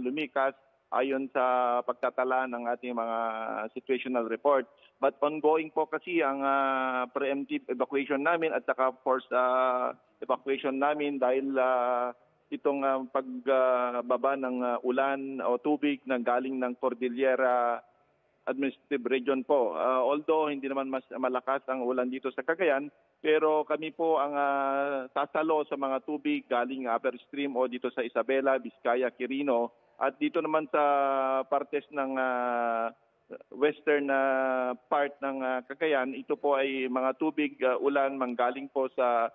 lumikas ayon sa pagtatala ng ating mga situational report. But ongoing po kasi ang preemptive evacuation namin at saka forced evacuation namin dahil itong pagbaba ng ulan o tubig na galing ng Cordillera Administrative Region po. Although hindi naman mas malakas ang ulan dito sa Cagayan, pero kami po ang sasalo sa mga tubig galing upper stream o dito sa Isabela, Vizcaya, Quirino. At dito naman sa partes ng western part ng Cagayan, ito po ay mga tubig ulan manggaling po sa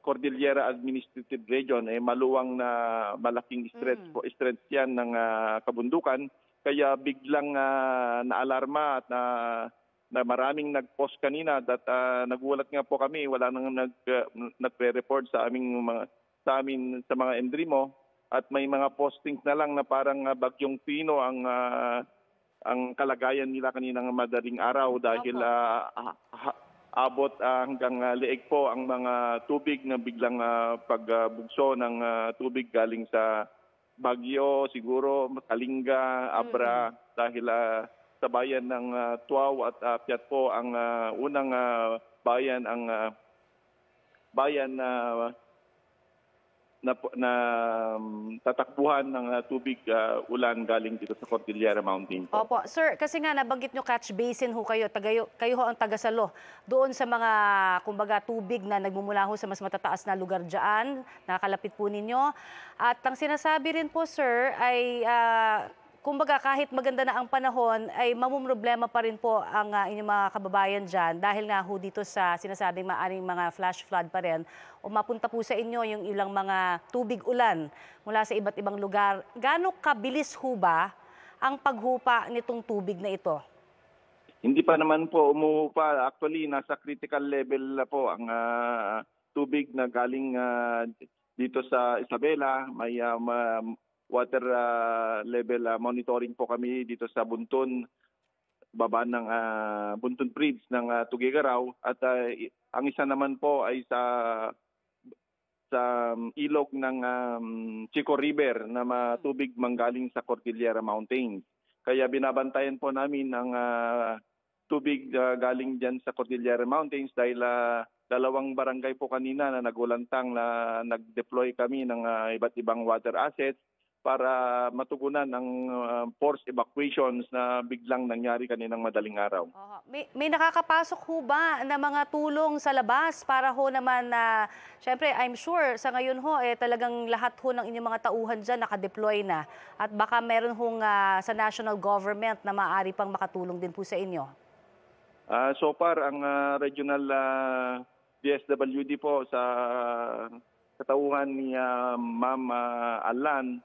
Cordillera Administrative Region, maluwang na malaking stretch yan ng kabundukan. Kaya biglang naalarma at na maraming nag-post kanina at nagulat nga po kami, wala nang nagre-report sa amin sa mga Endrimo at may mga postings na lang na parang bagyong Pino ang kalagayan nila kaninang madaling araw dahil abot hanggang leeg po ang mga tubig na biglang pagbugso ng tubig galing sa Baguio, siguro Kalinga, Abra, dahil sa bayan ng Tuaw at Piat po ang unang bayan na tatakbuhan ng tubig ulan galing dito sa Cordillera Mountain po. Opo, sir, kasi nga nabanggit nyo catch basin ho kayo, kayo ho ang tagasalo doon sa mga kumbaga tubig na nagmumula ho sa mas matataas na lugar dyan, nakalapit po ninyo. At ang sinasabi rin po, sir, ay kumbaga kahit maganda na ang panahon ay mamumroblema pa rin po ang inyong mga kababayan dyan dahil nga ho dito sa sinasabing maaring mga flash flood pa rin o mapunta po sa inyo yung ilang mga tubig ulan mula sa iba't ibang lugar. Gaano kabilis ho ba ang paghupa nitong tubig na ito? Hindi pa naman po umuhupa. Actually, nasa critical level na po ang tubig na galing dito sa Isabela. May water level monitoring po kami dito sa Buntun, baba ng Buntun Bridge ng Tugigaraw at ang isa naman po ay sa ilog ng Chico River na matubig manggaling sa Cordillera Mountains. Kaya binabantayan po namin ang tubig galing diyan sa Cordillera Mountains dahil dalawang barangay po kanina na nagulantang na nag-deploy kami ng iba't ibang water assets para matugunan ang forced evacuations na biglang nangyari kaninang madaling araw. May nakakapasok ho ba na mga tulong sa labas para ho naman na, syempre I'm sure sa ngayon ho talagang lahat ho ng inyong mga tauhan dyan nakadeploy na at baka meron hong sa national government na maaari pang makatulong din po sa inyo? So far, ang regional DSWD po sa katauhan ni Ma'am Alan,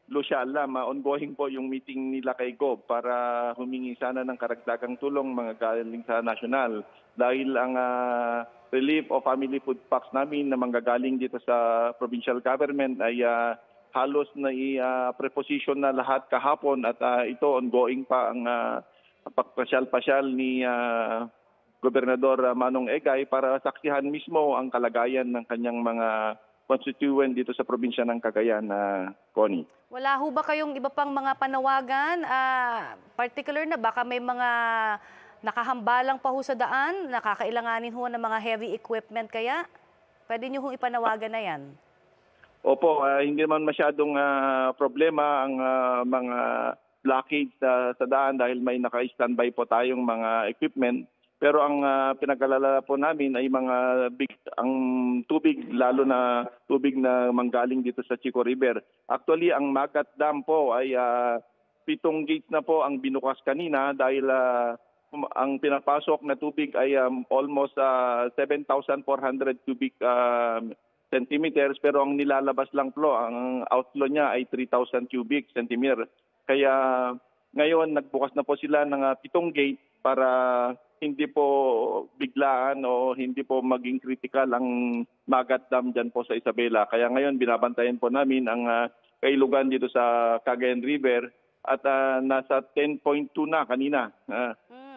Lucia Alam, ongoing po yung meeting nila kay Gob para humingi sana ng karagdagang tulong mga galing sa national. Dahil ang relief o family food packs namin na manggagaling dito sa provincial government ay halos na i-preposition na lahat kahapon at ito ongoing pa ang pagpasyal-pasyal ni Gobernador Manong Egay para saksihan mismo ang kalagayan ng kanyang mga constituent dito sa probinsya ng Cagayan, Connie. Wala ho ba kayong iba pang mga panawagan, particular na baka may mga nakahambalang pa ho sa daan, nakakailanganin ho ng mga heavy equipment kaya? Pwede nyo hong ipanawagan na yan? Opo, hindi naman masyadong problema ang mga blockage sa daan dahil may naka-standby po tayong mga equipment. Pero ang pinag-alala po namin ay ang tubig, lalo na tubig na manggaling dito sa Chico River. Actually, ang Magat Dam po ay 7 gates na po ang binukas kanina dahil ang pinapasok na tubig ay almost 7,400 cubic centimeters. Pero ang nilalabas lang po, ang outflow niya ay 3,000 cubic centimeter. Kaya ngayon nagbukas na po sila ng 7 gate para hindi po biglaan o hindi po maging critical ang Magat Dam dyan po sa Isabela. Kaya ngayon binabantayan po namin ang kailugan dito sa Cagayan River at nasa 10.2 na kanina.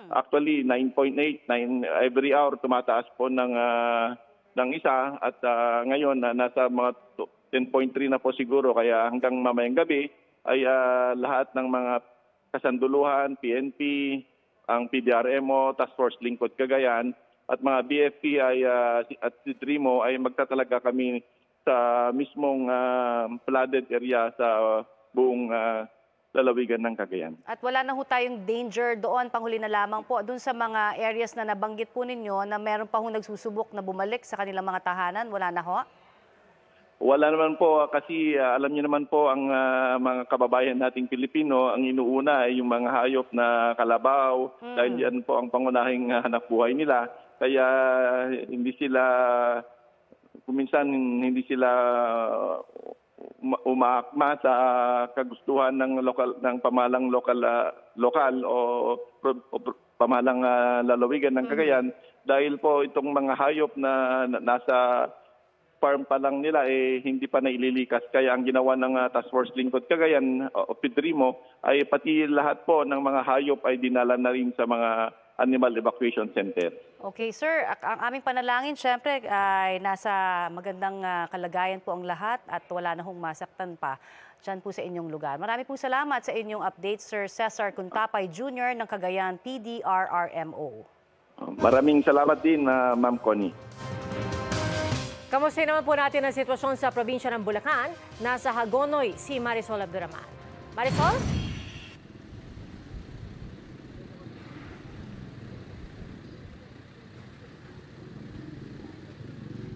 Actually 9.8, every hour tumataas po ng isa at ngayon nasa mga 10.3 na po siguro. Kaya hanggang mamayang gabi ay lahat ng mga kasanduluhan, PNP, ang PDRMO, Task Force Lingkod Cagayan at mga BFP at si DRIMO ay magtatalaga kami sa mismong flooded area sa buong lalawigan ng Cagayan. At wala na ho tayong danger doon, panghuli na lamang po, doon sa mga areas na nabanggit po ninyo na meron pa ho nagsusubok na bumalik sa kanilang mga tahanan, wala na ho? Wala naman po kasi alam niyo naman po ang mga kababayan nating Pilipino, ang inuuna ay yung mga hayop na kalabaw dahil yan po ang pangunahing hanap buhay nila. Kaya hindi sila, kuminsan hindi sila umaakma sa kagustuhan ng pamalang lokal o pamalang lalawigan ng Cagayan dahil po itong mga hayop na nasa farm pa lang nila hindi pa naililikas. Kaya ang ginawa ng Task Force Lingkod Cagayan o PDRIMO ay pati lahat po ng mga hayop ay dinala na rin sa mga animal evacuation center. Okay, sir. Ang aming panalangin, syempre, ay nasa magandang kalagayan po ang lahat at wala na hong masaktan pa dyan po sa inyong lugar. Marami pong salamat sa inyong update, Sir Cesar Cuntapay Jr. ng Cagayan PDRRMO. Maraming salamat din, Ma'am Connie. Kamusta naman po natin ang sitwasyon sa probinsya ng Bulacan? Nasa Hagonoy si Marisol Abduraman. Marisol?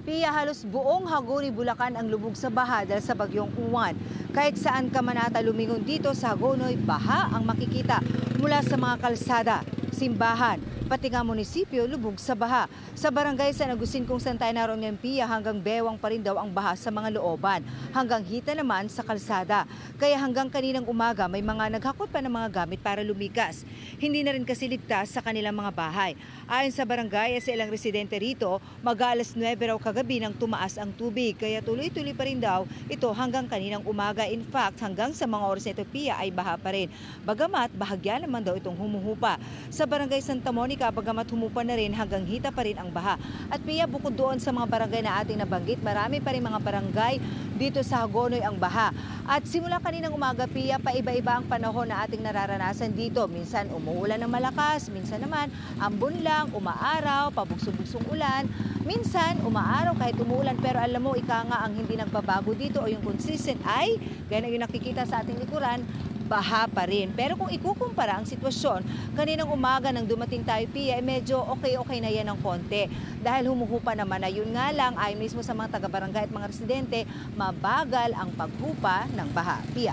Pia, halos buong Hagonoy, Bulacan ang lubog sa baha dahil sa bagyong Uwan. Kahit saan ka man ata lumingon dito sa Hagonoy, baha ang makikita mula sa mga kalsada, simbahan, pati nga munisipyo lubog sa baha. Sa barangay San Agustin kung saan tayo naroon ng Pia, hanggang bewang pa rin daw ang baha sa mga looban. Hanggang hita naman sa kalsada. Kaya hanggang kaninang umaga may mga naghakot pa ng mga gamit para lumikas. Hindi na rin kasi ligtas sa kanilang mga bahay. Ayon sa barangay sa ilang residente rito, mag-alas 9 raw kagabi nang tumaas ang tubig. Kaya tuloy-tuloy pa rin daw ito hanggang kaninang umaga. In fact, hanggang sa mga oras nito Pia ay baha pa rin. Bagamat bahagya naman daw itong humuhupa. Sa barangay Santa Monica, bagamat humupa na rin, hanggang hita pa rin ang baha. At Pia, bukod doon sa mga barangay na ating nabanggit, marami pa rin mga barangay dito sa Hagonoy ang baha. At simula kaninang umaga, Pia, paiba-iba ang panahon na ating nararanasan dito. Minsan umuulan ng malakas, minsan naman ambon lang, umaaraw, pabugso-bugsong ulan. Minsan umaaraw kahit umuulan, pero alam mo, ika nga ang hindi nagbabago dito o yung consistent ay, gaya na yung nakikita sa ating likuran, baha pa rin. Pero kung ikukumpara ang sitwasyon, kaninang umaga nang dumating tayo, Pia, medyo okay na yan ng konti. Dahil humuhupa naman na, yun nga lang, ay mismo sa mga taga-barangay at mga residente, mabagal ang paghupa ng baha. Pia.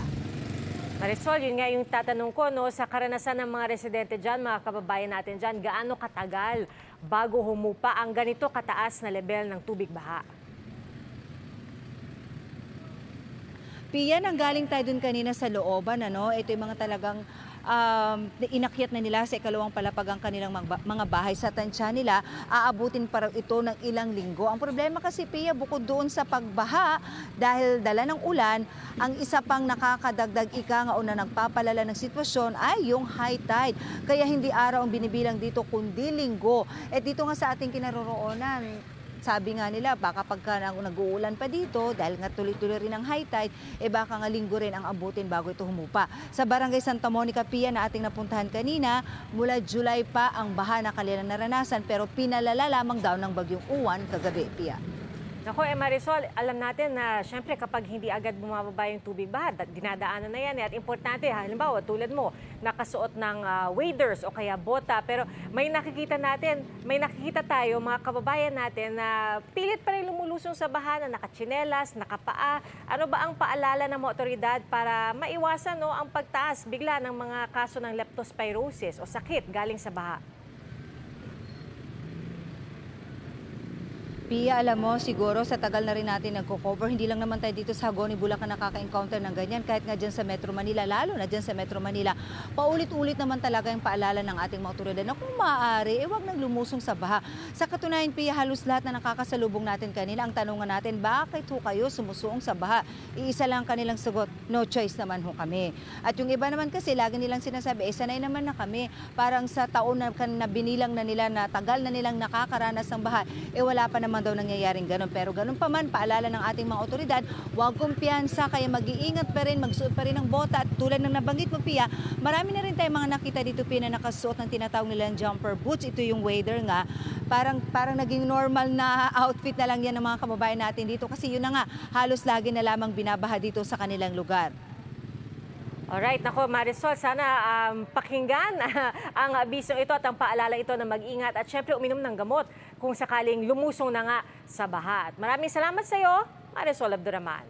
Marisol, yun nga yung tatanong ko, no, sa karanasan ng mga residente dyan, mga kababayan natin dyan, gaano katagal bago humupa ang ganito kataas na level ng tubig baha? Pia, nanggaling tayo dun kanina sa looban, ano? Ito yung mga talagang inakyat na nila sa ikalawang palapag ang kanilang mga bahay sa tansya nila. Aabutin para ito ng ilang linggo. Ang problema kasi, Pia, bukod doon sa pagbaha, dahil dala ng ulan, ang isa pang nakakadagdag ika nga o na nagpapalala ng sitwasyon ay yung high tide. Kaya hindi araw ang binibilang dito, kundi linggo. At dito nga sa ating kinaroroonan, sabi nga nila, baka pagka nag-uulan pa dito, dahil nga tuloy-tuloy rin ang high tide, baka nga linggo rin ang abutin bago ito humupa. Sa barangay Santa Monica, Pia, na ating napuntahan kanina, mula July pa ang baha na kanilang naranasan, pero pinalala lamang daw ng bagyong Uwan kagabi, Pia. Naku, Marisol, alam natin na syempre kapag hindi agad bumababa yung tubig baha, dinadaanan na yan. At importante, halimbawa tulad mo, nakasuot ng waders o kaya bota. Pero may nakikita tayo, mga kababayan natin na pilit pa rin lumulusong sa baha, na nakatsinelas, nakapaa. Ano ba ang paalala ng mga otoridad para maiwasan ang pagtaas bigla ng mga kaso ng leptospirosis o sakit galing sa baha? Pia, alam mo, siguro sa tagal na rin natin nagko-cover, hindi lang naman tayo dito sa Hagonoy, Bulacan nakaka-encounter ng ganyan. Kahit nga dyan sa Metro Manila, lalo na dyan sa Metro Manila, paulit-ulit naman talaga yung paalala ng ating mga otoridad na kung maaari, huwag nang lumusong sa baha. Sa katunayan, Pia, halos lahat na nakakasalubong natin kanila, ang tanungan natin, bakit ho kayo sumusuong sa baha? Iisa lang kanilang sagot, no choice naman ho kami. At yung iba naman kasi, lagi nilang sinasabi, sanay naman na kami. Parang sa taon na binilang na nila na tagal na nilang nakakaranas ng baha, wala pa naman daw nangyayaring ganun. Pero ganun pa man, paalala ng ating mga otoridad, huwag kumpiyansa, kaya mag-iingat pa rin, magsuot pa rin ng bota. At tulad ng nabanggit mo, Pia, marami na rin tayong mga nakita dito, Pia, na nakasuot ng tinatawag nilang jumper boots. Ito yung weather nga. Parang naging normal na outfit na lang yan ng mga kababayan natin dito. Kasi yun na nga, halos lagi na lamang binabaha dito sa kanilang lugar. Alright, nako Marisol, sana pakinggan ang abisong ito at ang paalala ito na mag-ingat at syempre uminom ng gamot kung sakaling lumusong na nga sa baha. At maraming salamat sa iyo, Marisol Abduraman.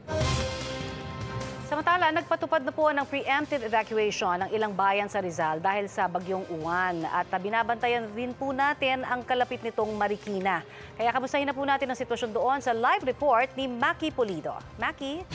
Samantala, nagpatupad na po ng preemptive evacuation ng ilang bayan sa Rizal dahil sa bagyong Uwan. At binabantayan rin po natin ang kalapit nitong Marikina. Kaya kamustahin na po natin ang sitwasyon doon sa live report ni Maki Pulido. Maki?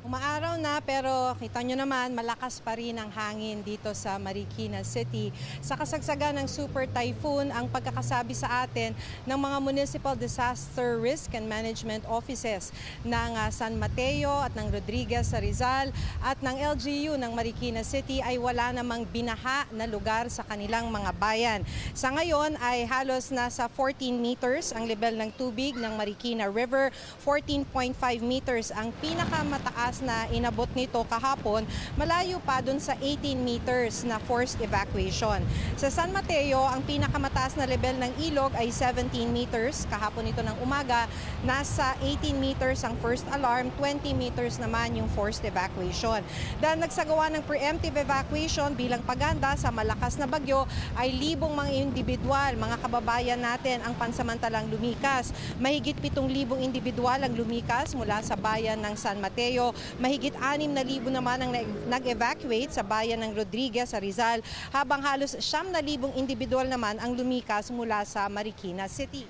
Umaaraw na pero kita nyo naman malakas pa rin ang hangin dito sa Marikina City. Sa kasagsagan ng Super Typhoon, ang pagkakasabi sa atin ng mga Municipal Disaster Risk and Management Offices ng San Mateo at ng Rodriguez sa Rizal at ng LGU ng Marikina City ay wala namang binaha na lugar sa kanilang mga bayan. Sa ngayon ay halos nasa 14 meters ang level ng tubig ng Marikina River, 14.5 meters ang pinakamataas na inabot nito kahapon, malayo pa dun sa 18 meters na forced evacuation. Sa San Mateo, ang pinakamataas na level ng ilog ay 17 meters. Kahapon ito ng umaga, nasa 18 meters ang first alarm, 20 meters naman yung forced evacuation. Dahil nagsagawa ng preemptive evacuation bilang paganda sa malakas na bagyo, ay libong mga individual, mga kababayan natin ang pansamantalang lumikas. Mahigit 7,000 individual ang lumikas mula sa bayan ng San Mateo. Mahigit 6,000 naman ang nag-evacuate sa bayan ng Rodriguez sa Rizal, habang halos 9,000 individual naman ang lumikas mula sa Marikina City.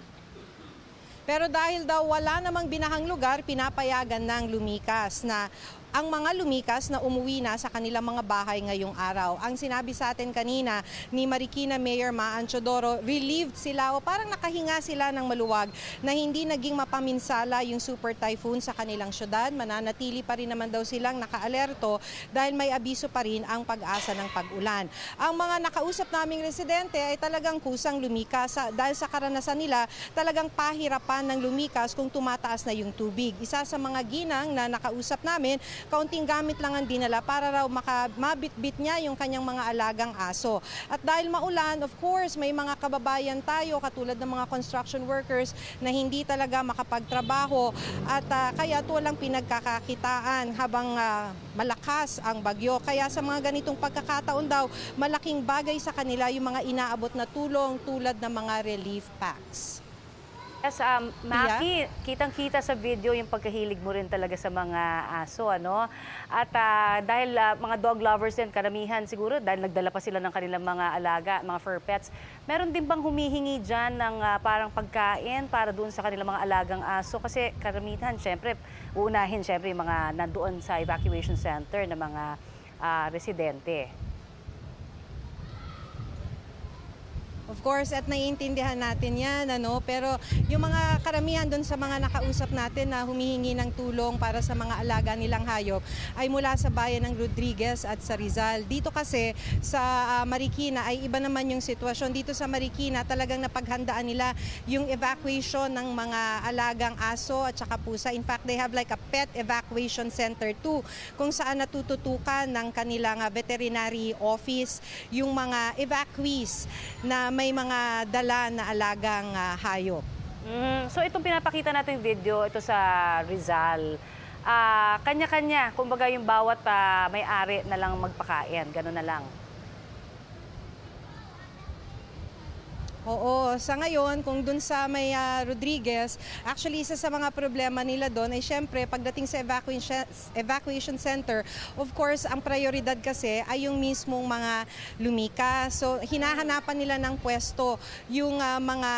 Pero dahil daw wala namang binahang lugar, pinapayagan ng lumikas na ang mga lumikas na umuwi na sa kanilang mga bahay ngayong araw. Ang sinabi sa atin kanina ni Marikina Mayor Maan Chodoro, relieved sila o parang nakahinga sila ng maluwag na hindi naging mapaminsala yung Super Typhoon sa kanilang syudad. Mananatili pa rin naman daw silang naka-alerto dahil may abiso pa rin ang pag-asa ng pag-ulan. Ang mga nakausap naming residente ay talagang kusang lumikas dahil sa karanasan nila talagang pahirapan ng lumikas kung tumataas na yung tubig. Isa sa mga ginang na nakausap namin, kaunting gamit lang ang dinala para raw mabitbit niya yung kanyang mga alagang aso. At dahil maulan, of course, may mga kababayan tayo katulad ng mga construction workers na hindi talaga makapagtrabaho at kaya walang pinagkakakitaan habang malakas ang bagyo. Kaya sa mga ganitong pagkakataon daw, malaking bagay sa kanila yung mga inaabot na tulong tulad ng mga relief packs. Yes, Maki, kitang-kita sa video yung pagkahilig mo rin talaga sa mga aso, ano? At dahil mga dog lovers din, karamihan siguro, dahil nagdala pa sila ng kanilang mga alaga, mga fur pets, meron din bang humihingi dyan ng parang pagkain para doon sa kanilang mga alagang aso? Kasi karamihan, syempre, uunahin syempre yung mga nandoon sa evacuation center na mga residente. Of course, at naiintindihan natin yan, pero yung mga karamihan doon sa mga nakausap natin na humihingi ng tulong para sa mga alaga nilang hayop ay mula sa bayan ng Rodriguez at sa Rizal. Dito kasi sa Marikina ay iba naman yung sitwasyon. Dito sa Marikina talagang napaghandaan nila yung evacuation ng mga alagang aso at saka pusa. In fact, they have like a pet evacuation center too, kung saan natututukan ng kanilang veterinary office yung mga evacuees na may mga dala na alagang hayop. So itong pinapakita natin video, ito sa Rizal, kanya-kanya, kumbaga yung bawat may-ari na lang magpakain, gano'n na lang. Oo, sa ngayon, kung dun sa may Rodriguez, actually isa sa mga problema nila doon ay syempre pagdating sa evacuation center, of course, ang prioridad kasi ay yung mismong mga lumika. So, hinahanapan nila ng pwesto yung mga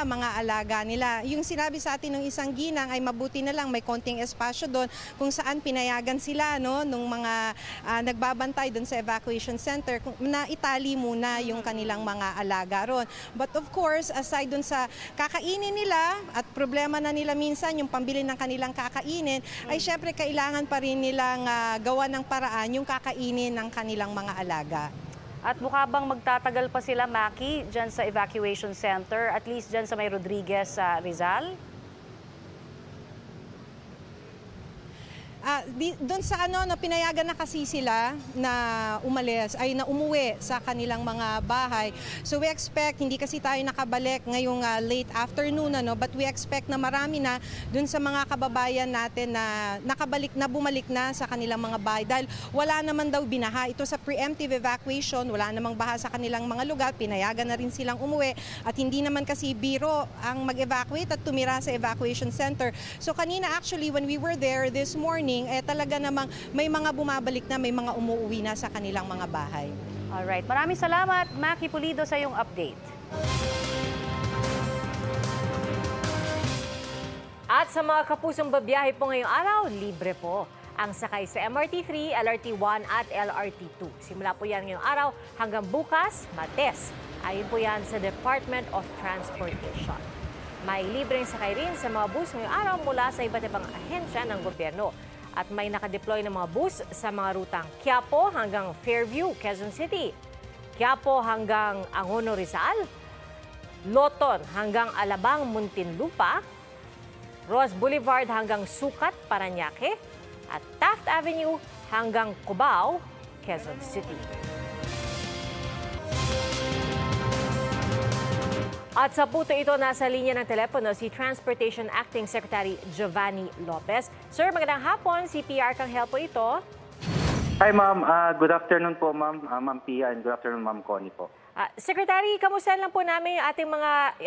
mga alaga nila. Yung sinabi sa atin ng isang ginang ay mabuti na lang may konting espasyo doon kung saan pinayagan sila nung mga nagbabantay doon sa evacuation center na itali muna yung kanilang mga alaga ron. But of course, aside dun sa kakainin nila at problema na nila minsan yung pambili ng kanilang kakainin, ay syempre kailangan pa rin nilang gawa ng paraan yung kakainin ng kanilang mga alaga. At mukha bang magtatagal pa sila, Maki, dyan sa evacuation center, at least dyan sa may Rodriguez, Rizal? Doon sa pinayagan na kasi sila na umuwi sa kanilang mga bahay. So we expect, hindi kasi tayo nakabalik ngayong late afternoon, but we expect na marami na doon sa mga kababayan natin na bumalik na sa kanilang mga bahay. Dahil wala naman daw binaha. Ito sa preemptive evacuation, wala namang baha sa kanilang mga lugar, pinayagan na rin silang umuwi. At hindi naman kasi biro ang mag-evacuate at tumira sa evacuation center. So kanina actually, when we were there this morning, talaga namang may mga bumabalik na, may mga umuwi na sa kanilang mga bahay. Alright, maraming salamat, Maki Pulido, sa iyong update. At sa mga kapusong babiyahe po ngayong araw, libre po ang sakay sa MRT3, LRT1 at LRT2. Simula po yan ngayong araw hanggang bukas, Martes. Ayon po yan sa Department of Transportation. May libreng sakay rin sa mga bus ngayong araw mula sa iba't ibang ahensya ng gobyerno. At may nakadeploy ng mga bus sa mga rutang Quiapo hanggang Fairview, Quezon City, Quiapo hanggang Angono, Rizal, Loton hanggang Alabang, Muntinlupa, Ross Boulevard hanggang Sucat, Parañaque, at Taft Avenue hanggang Cubao, Quezon City. At sa puto ito, nasa linya ng telepono si Transportation Acting Secretary Giovanni Lopez. Sir, magandang hapon. CPR kang help po ito. Hi ma'am, good afternoon po ma'am, Ma'am Pia, and good afternoon ma'am Connie po. Secretary, kamusta lang po namin yung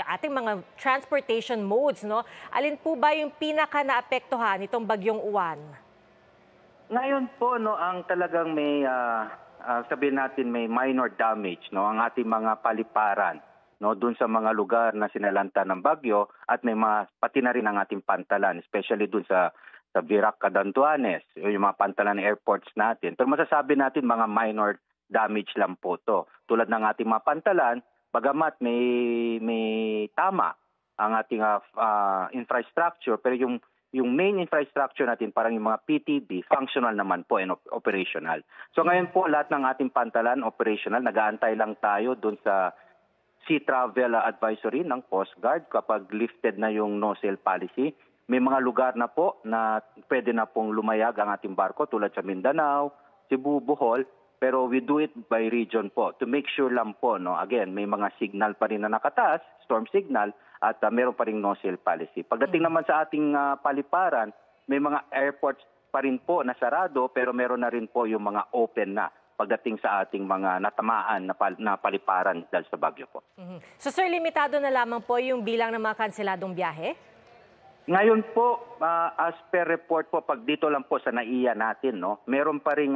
ating mga transportation modes, no? Alin po ba yung pinaka naapektuhan nitong bagyong Uwan? Ngayon po ang talagang may sabihin natin may minor damage ang ating mga paliparan doon sa mga lugar na sinalanta ng bagyo, at may pati na rin ang ating pantalan, especially doon sa Virac, Catanduanes, yung mga pantalan ng airports natin. Pero masasabi natin mga minor damage lang po to. Tulad ng ating mga pantalan, bagamat may tama ang ating infrastructure, pero yung main infrastructure natin, parang yung mga PTB, functional naman po and operational. So ngayon po, lahat ng ating pantalan operational, nag-aantay lang tayo doon sa Sea Travel Advisory ng Coast Guard kapag lifted na yung no-sail policy. May mga lugar na po na pwede na pong lumayag ang ating barko tulad sa Mindanao, Cebu, Bohol, pero we do it by region po to make sure lang po, again, may mga signal pa rin na nakataas, storm signal, at meron pa rin no-sail policy. Pagdating naman sa ating paliparan, may mga airports pa rin po na sarado, pero meron na rin po yung mga open na pagdating sa ating mga natamaan na paliparan dahil sa bagyo po. So sir, limitado na lamang po yung bilang ng mga kanseladong biyahe? Ngayon po, as per report po, pag dito lang po sa NAIA natin, meron pa rin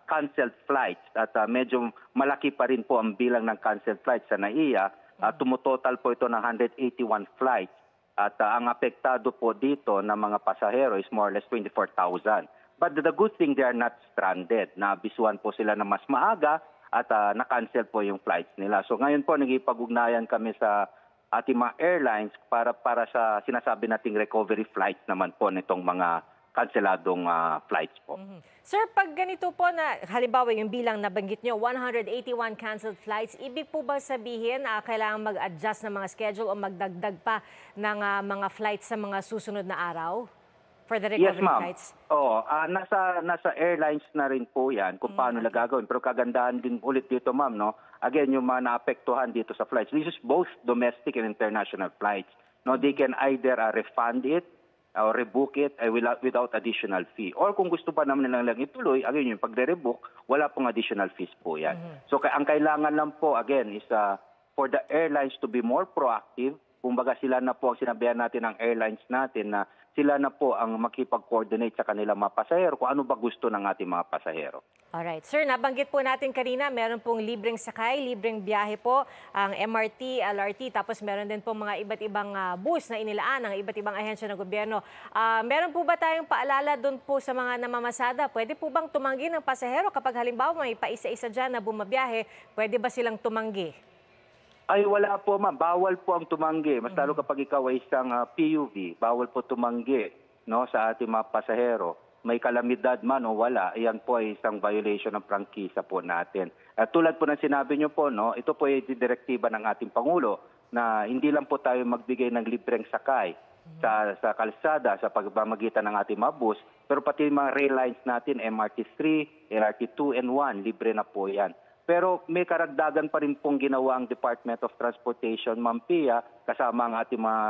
canceled flights at medyo malaki pa rin po ang bilang ng canceled flights sa NAIA. Tumutotal po ito ng 181 flights at ang apektado po dito ng mga pasahero is more or less 24,000. But the good thing, they are not stranded. Nabisuan po sila na mas maaga at na-cancel po yung flights nila. So ngayon po, nagipag-ugnayan kami sa ating mga airlines para sa sinasabi nating recovery flights naman po nitong mga kanseladong flights po. Sir, pag ganito po na, halimbawa yung bilang nabanggit nyo, 181 canceled flights, ibig po ba sabihin kailangan mag-adjust ng mga schedule o magdagdag pa ng mga flights sa mga susunod na araw? For the recovery flights? Oo, nasa airlines na rin po yan kung paano nila gagawin. Pero kagandahan din ulit dito, ma'am, again, yung mga naapektuhan dito sa flights. This is both domestic and international flights. They can either refund it or rebook it without additional fee. Or kung gusto pa naman nilang ituloy, again, yung pagre-rebook, wala pong additional fees po yan. So ang kailangan lang po, again, is for the airlines to be more proactive. Kumbaga sila na po ang sinabihan natin ng airlines natin na sila na po ang makipag-coordinate sa kanilang mga pasahero kung ano ba gusto ng ating mga pasahero. Alright. Sir, nabanggit po natin kanina, meron pong libreng sakay, libreng biyahe po, ang MRT, LRT, tapos meron din po mga iba't ibang bus na inilaan ng iba't ibang ahensya ng gobyerno. Meron po ba tayong paalala doon po sa mga namamasada? Pwede po bang tumanggi ng pasahero kapag halimbawa may paisa-isa dyan na bumabiyahe, pwede ba silang tumanggi? Ay wala po ma'am, bawal po ang tumanggi. Mas lalo kapag ikaw ay isang PUV, bawal po tumanggi sa ating mga pasahero. May kalamidad man o wala, iyan po ay isang violation ng prangkisa po natin. At tulad po ng sinabi niyo po, ito po ay direktiba ng ating Pangulo na hindi lang po tayo magbigay ng libreng sakay sa kalsada sa pagmamagitan ng ating mga bus, pero pati mga rail lines natin, MRT3, LRT2 and 1, libre na po yan. Pero may karagdagan pa rin pong ginawa ang Department of Transportation, Ma'am Pia, kasama ang ating mga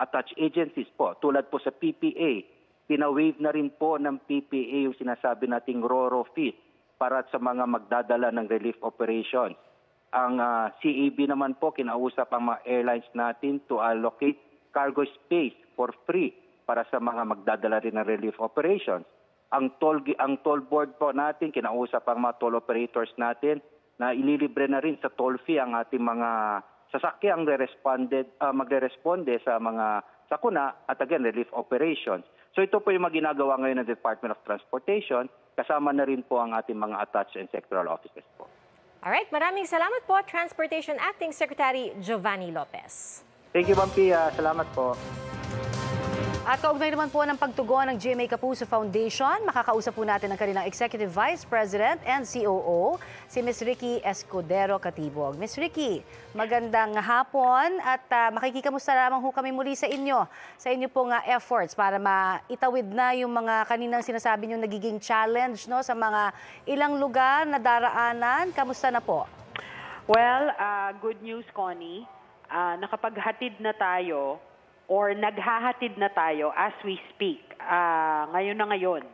attached agencies po. Tulad po sa PPA, pinawave na rin po ng PPA yung sinasabi nating RoRo fee para sa mga magdadala ng relief operations. Ang CAB naman po, kinausap ang mga airlines natin to allocate cargo space for free para sa mga magdadala rin ng relief operations. Ang toll board po natin, kinausap ang mga toll operators natin na ililibre na rin sa toll fee ang ating mga sasakyang magre-responde sa mga sakuna at again, relief operations. So ito po yung ginagawa ngayon ng Department of Transportation, kasama na rin po ang ating mga attached and sectoral offices po. Alright, maraming salamat po, Transportation Acting Secretary Giovanni Lopez. Thank you, Ma'am Pia. Salamat po. At kaugnay naman po ng pagtugon ng GMA Kapuso Foundation, makakausap po natin ang kanilang Executive Vice President and COO, si Ms. Ricky Escudero Katibog. Ms. Ricky, magandang hapon at makikikamusta lamang ho kami muli sa inyo pong efforts para maitawid na yung mga kaninang sinasabi nyo nagiging challenge sa mga ilang lugar na daraanan. Kamusta na po? Well, good news, Connie. Nakapaghatid na tayo or naghahatid na tayo as we speak. Ngayon.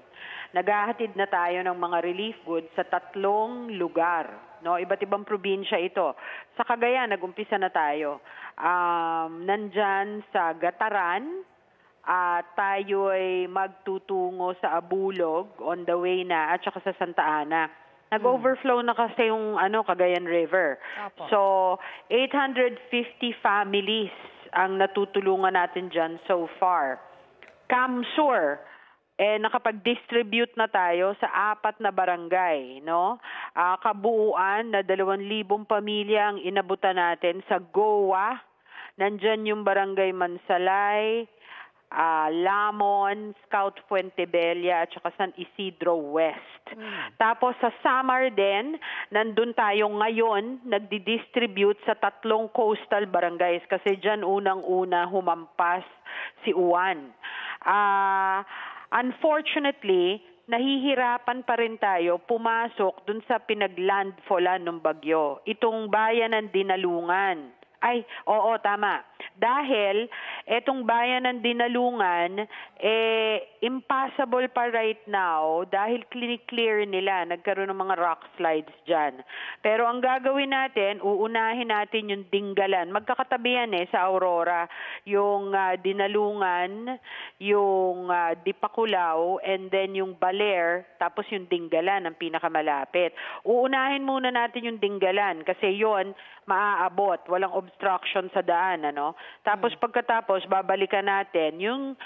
Naghahatid na tayo ng mga relief goods sa 3 lugar. Iba't ibang probinsya ito. Sa Cagayan, nag-umpisa na tayo. Nandyan sa Gataran, tayo ay magtutungo sa Abulog on the way na at saka sa Santa Ana. Nag-overflow na kasi yung Cagayan River. Opo. So, 850 families ang natutulungan natin dyan so far. Kamsur, nakapag-distribute na tayo sa 4 na barangay. Kabuuan na 2,000 pamilya ang inabutan natin sa Goa. Nandyan yung barangay Mansalay, Lamon, Scout Fuentebella at saka San Isidro West. Tapos sa Samar din, nandun tayo ngayon nagdi-distribute sa 3 coastal barangays kasi dyan unang-una humampas si Uwan. Unfortunately, nahihirapan pa rin tayo pumasok dun sa pinaglandfallan ng bagyo. Itong bayan ng Dinalungan. Ay, oo, tama. Dahil etong bayan ng Dinalungan, impossible pa right now dahil clear nila. Nagkaroon ng mga rock slides dyan. Pero ang gagawin natin, uunahin natin yung Dingalan. Magkakatabi yan sa Aurora. Yung Dinalungan, yung Dipakulaw, and then yung Baler, tapos yung Dingalan ang pinakamalapit. Uunahin muna natin yung Dingalan kasi yon maaabot. Walang obstruction sa daan. Tapos pagkatapos, babalikan natin yung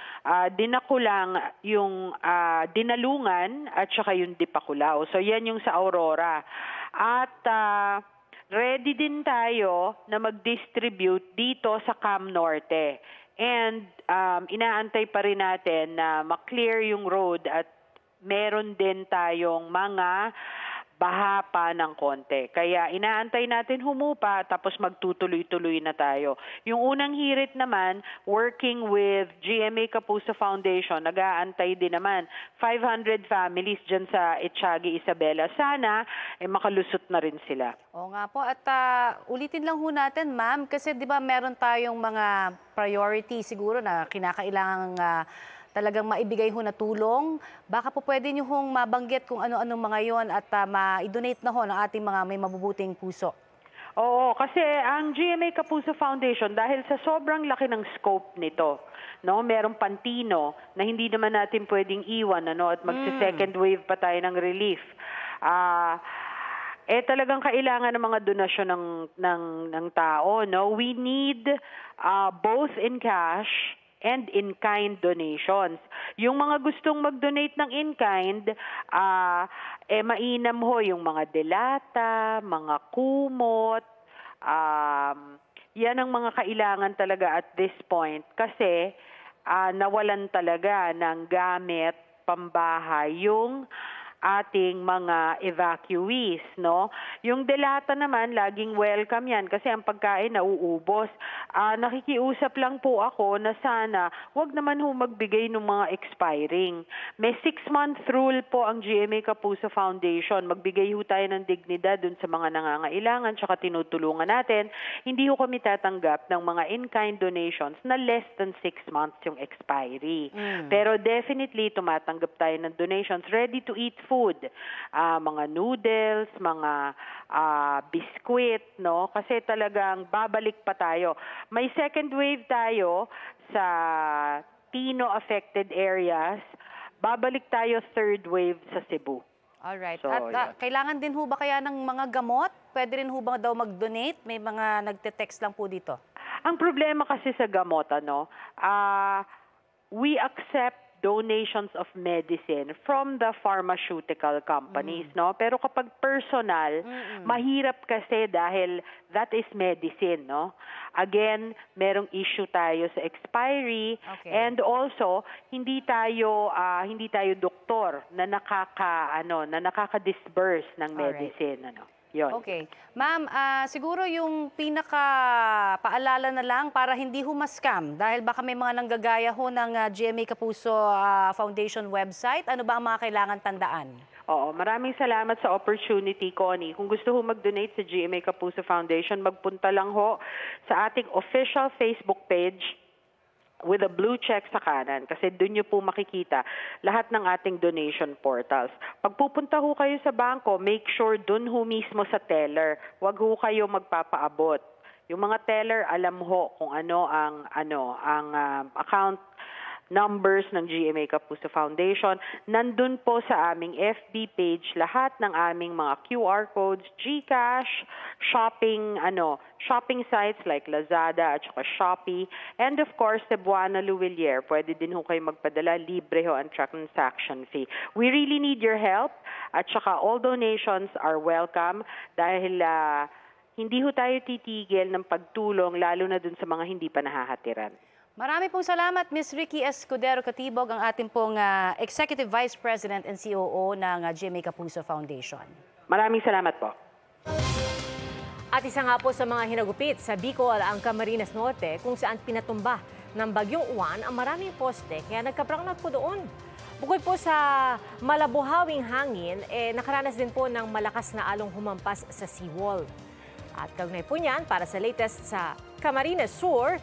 Dinakulang, yung Dinalungan at saka yung Dipakulaw. So yan yung sa Aurora. At ready din tayo na mag-distribute dito sa Cam Norte. And inaantay pa rin natin na ma-clear yung road at meron din tayong mga baha pa ng konti. Kaya inaantay natin humupa tapos magtutuloy-tuloy na tayo. Yung unang hirit naman, working with GMA Kapuso Foundation, nag-aantay din naman 500 families dyan sa Etchagi, Isabela. Sana makalusot na rin sila. Oo nga po. At ulitin lang ho natin, ma'am, kasi di ba meron tayong mga priority siguro na kinakailangang talagang maibigay ho na tulong. Baka po pwede nyo hong mabanggit kung ano-anong mga yon at ma-donate na ho ng ating mga may mabubuting puso. Oo, kasi ang GMA Kapuso Foundation, dahil sa sobrang laki ng scope nito, no, merong pantino na hindi naman natin pwedeng iwan, ano, at magsi-second wave pa tayo ng relief. Talagang kailangan ng mga donasyon ng tao, no. We need both in cash and in-kind donations. Yung mga gustong mag-donate ng in-kind, mainam ho yung mga delata, mga kumot, yan ang mga kailangan talaga at this point kasi nawalan talaga ng gamit pambahay yung ating mga evacuees, no? Yung delata naman, laging welcome yan kasi ang pagkain nauubos. Nakikiusap lang po ako na sana wag naman ho magbigay ng mga expiring. May 6-month rule po ang GMA Kapuso Foundation. Magbigay ho tayo ng dignidad dun sa mga nangangailangan tsaka tinutulungan natin. Hindi ho kami tatanggap ng mga in-kind donations na less than 6 months yung expiry. Pero definitely tumatanggap tayo ng donations ready to eat food, mga noodles, mga biskwit, no? Kasi talagang babalik pa tayo. May second wave tayo sa Tino-affected areas. Babalik tayo third wave sa Cebu. Alright. So, at kailangan din ho ba kaya ng mga gamot? Pwede rin ho ba daw mag-donate? May mga nagte-text lang po dito. Ang problema kasi sa gamot, we accept donations of medicine from the pharmaceutical companies, no? Pero kapag personal, mahirap kasi dahil that is medicine, no? Again, merong issue tayo sa expiry and also hindi tayo doktor na nakaka-disburse ng medicine, Yun. Okay. Ma'am, siguro yung pinaka-paalala na lang para hindi ho ma-scam dahil baka may mga nanggagaya ho ng GMA Kapuso Foundation website. Ano ba ang mga kailangan tandaan? Oo, maraming salamat sa opportunity, Connie. Kung gusto ho mag-donate sa GMA Kapuso Foundation, magpunta lang ho sa ating official Facebook page with a blue check sa kanan kasi doon nyo po makikita lahat ng ating donation portals. Pag pupunta ho kayo sa bangko, make sure doon ho mismo sa teller. Huwag ho kayo magpapaabot. Yung mga teller, alam ho kung ano ang account numbers ng GMA Kapuso Foundation. Nandun po sa aming FB page lahat ng aming mga QR codes, GCash, shopping sites like Lazada at saka Shopee, and of course, Cebuana Luwilier. Pwede din ho kayo magpadala, libre ho ang transaction fee. We really need your help at saka all donations are welcome dahil hindi ho tayo titigil ng pagtulong lalo na dun sa mga hindi pa nahahatiran. Marami pong salamat, Ms. Ricky Escudero Katibog, ang ating pong Executive Vice President and COO ng GMA Kapuso Foundation. Maraming salamat po. At isa nga po sa mga hinagupit sa Bicol ang Camarines Norte kung saan pinatumba ng bagyong Uwan ang maraming poste kaya nagkaprangnak po doon. Bukod po sa malabuhawing hangin, nakaranas din po ng malakas na along humampas sa seawall. At kaugnay po niyan, para sa latest sa Camarines Sur,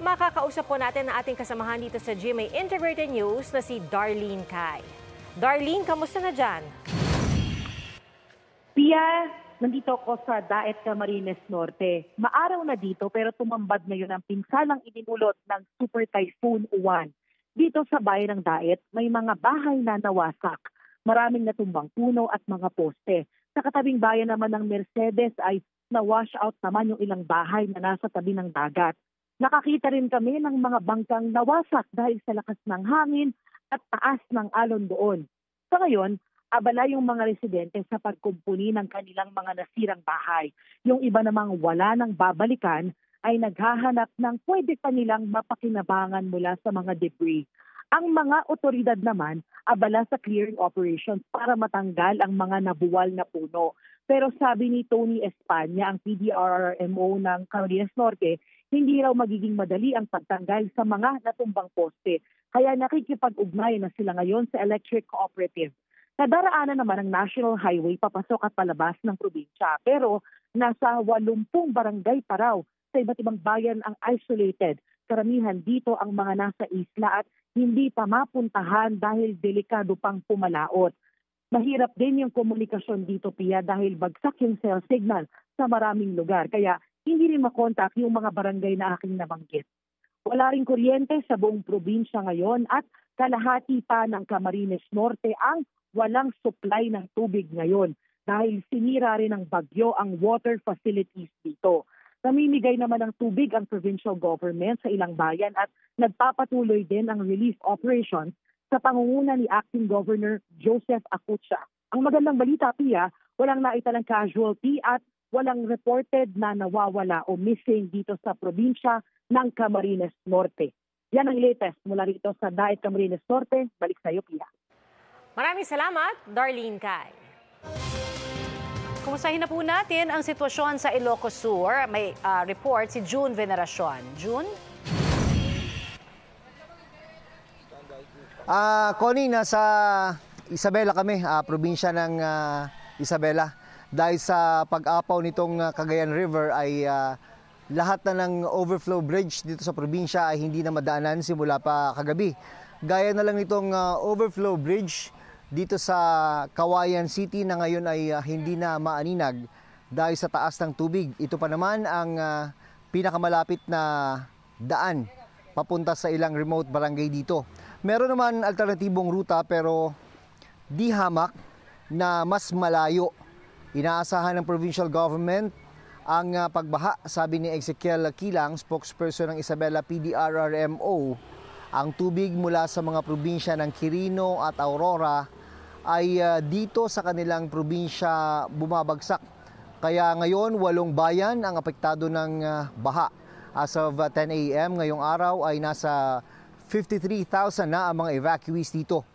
makakausap po natin ang ating kasamahan dito sa GMA Integrated News na si Darlene Cai. Darlene, kamusta na dyan? Pia, nandito ako sa Daet Camarines Norte. Maaraw na dito pero tumambad ngayon ang pinsalang idinulot ng Super Typhoon Uwan. Dito sa bayan ng Daet, may mga bahay na nawasak. Maraming natumbang puno at mga poste. Sa katabing bayan naman ng Mercedes ay na-wash out naman yung ilang bahay na nasa tabi ng dagat. Nakakita rin kami ng mga bangkang nawasak dahil sa lakas ng hangin at taas ng alon doon. Sa ngayon, abala yung mga residente sa pagkumpuni ng kanilang mga nasirang bahay. Yung iba namang wala nang babalikan ay naghahanap ng pwede pa nilang mapakinabangan mula sa mga debris. Ang mga otoridad naman abala sa clearing operations para matanggal ang mga nabuwal na puno. Pero sabi ni Tony Espanya, ang PDRRMO ng Camarines Norte, hindi raw magiging madali ang pagtanggal sa mga natumbang poste. Kaya nakikipag-ugnay na sila ngayon sa electric cooperative. Nadaraanan naman ang National Highway papasok at palabas ng probinsya. Pero nasa 80 barangay pa raw sa iba't ibang bayan ang isolated. Karamihan dito ang mga nasa isla at hindi pa mapuntahan dahil delikado pang pumalaot. Mahirap din yung komunikasyon dito, Pia, dahil bagsak yung cell signal sa maraming lugar. Kaya hindi rin makontak yung mga barangay na aking nabanggit. Wala ring kuryente sa buong probinsya ngayon at kalahati pa ng Camarines Norte ang walang supply ng tubig ngayon dahil sinira rin ng bagyo ang water facilities dito. Namimigay naman ng tubig ang provincial government sa ilang bayan at nagpapatuloy din ang relief operations sa pangunguna ni Acting Governor Joseph Acucha. Ang magandang balita, Pia, walang naitalang casualty at walang reported na nawawala o missing dito sa probinsya ng Camarines Norte. Yan ang latest mula rito sa Daet Camarines Norte. Balik sa iyo, Pia. Maraming salamat, Darlene Kai. Kumustahin na po natin ang sitwasyon sa Ilocos Sur. May report si June Veneracion. June? Connie, nasa Isabela kami, probinsya ng Isabela. Dahil sa pag-apaw nitong Cagayan River ay lahat na ng overflow bridge dito sa probinsya ay hindi na madaanan simula pa kagabi. Gaya na lang nitong overflow bridge dito sa Kawayan City na ngayon ay hindi na maaninag dahil sa taas ng tubig. Ito pa naman ang pinakamalapit na daan papunta sa ilang remote barangay dito. Meron naman alternatibong ruta pero di hamak na mas malayo. Inaasahan ng provincial government ang pagbaha, sabi ni Ezekiel Kilang, spokesperson ng Isabela PDRRMO. Ang tubig mula sa mga probinsya ng Quirino at Aurora ay dito sa kanilang probinsya bumabagsak. Kaya ngayon, 8 bayan ang apektado ng baha. As of 10 a.m. ngayong araw ay nasa 53,000 na ang mga evacuees dito.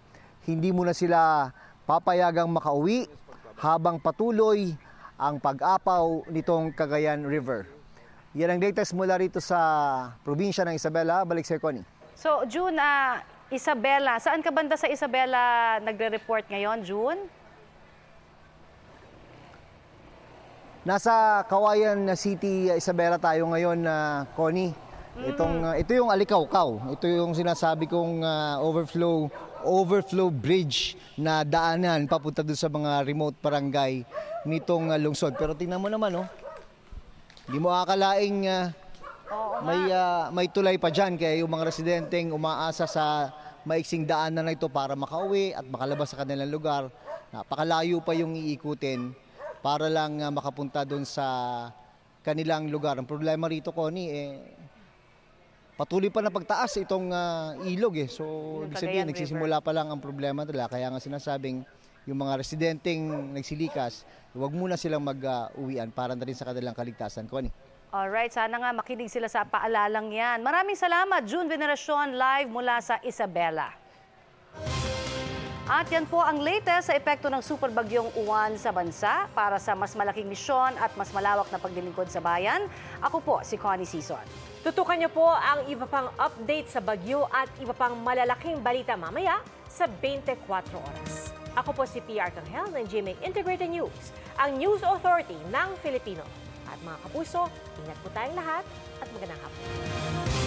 Hindi muna sila papayagang makauwi habang patuloy ang pag-apaw nitong Cagayan River. Yan ang latest mula rito sa probinsya ng Isabela. Balik sa Connie. So, June, Isabela. Saan ka banda sa Isabela nagre-report ngayon, June? Nasa Kawayan City, Isabela tayo ngayon, Connie. Ito yung Alikawkaw. Ito yung sinasabi kong overflow bridge na daanan papunta doon sa mga remote barangay nitong lungsod. Pero tingnan mo naman, hindi mo akalaing may tulay pa dyan. Kaya yung mga residenteng umaasa sa maiksing daanan na ito para makauwi at makalabas sa kanilang lugar, napakalayo pa yung iikutin para lang makapunta doon sa kanilang lugar. Ang problema rito, Connie, patuloy pa na pagtaas itong ilog. So, ibig sabihin, nagsisimula pa lang ang problema nila. Kaya nga sinasabing yung mga residenteng nagsilikas, huwag muna silang mag-uwian para na rin sa kanilang kaligtasan. Connie. Alright, sana nga makinig sila sa paalalang yan. Maraming salamat, June Veneracion, live mula sa Isabela. At yan po ang latest sa epekto ng superbagyong Uwan sa bansa. Para sa mas malaking misyon at mas malawak na paglilingkod sa bayan, ako po si Connie Sison. Tutukan niyo po ang iba pang update sa bagyo at iba pang malalaking balita mamaya sa 24 oras. Ako po si Pia Arcangel ng GMA Integrated News, ang News Authority ng Filipino. At mga kapuso, ingat po tayong lahat at magandang hapon.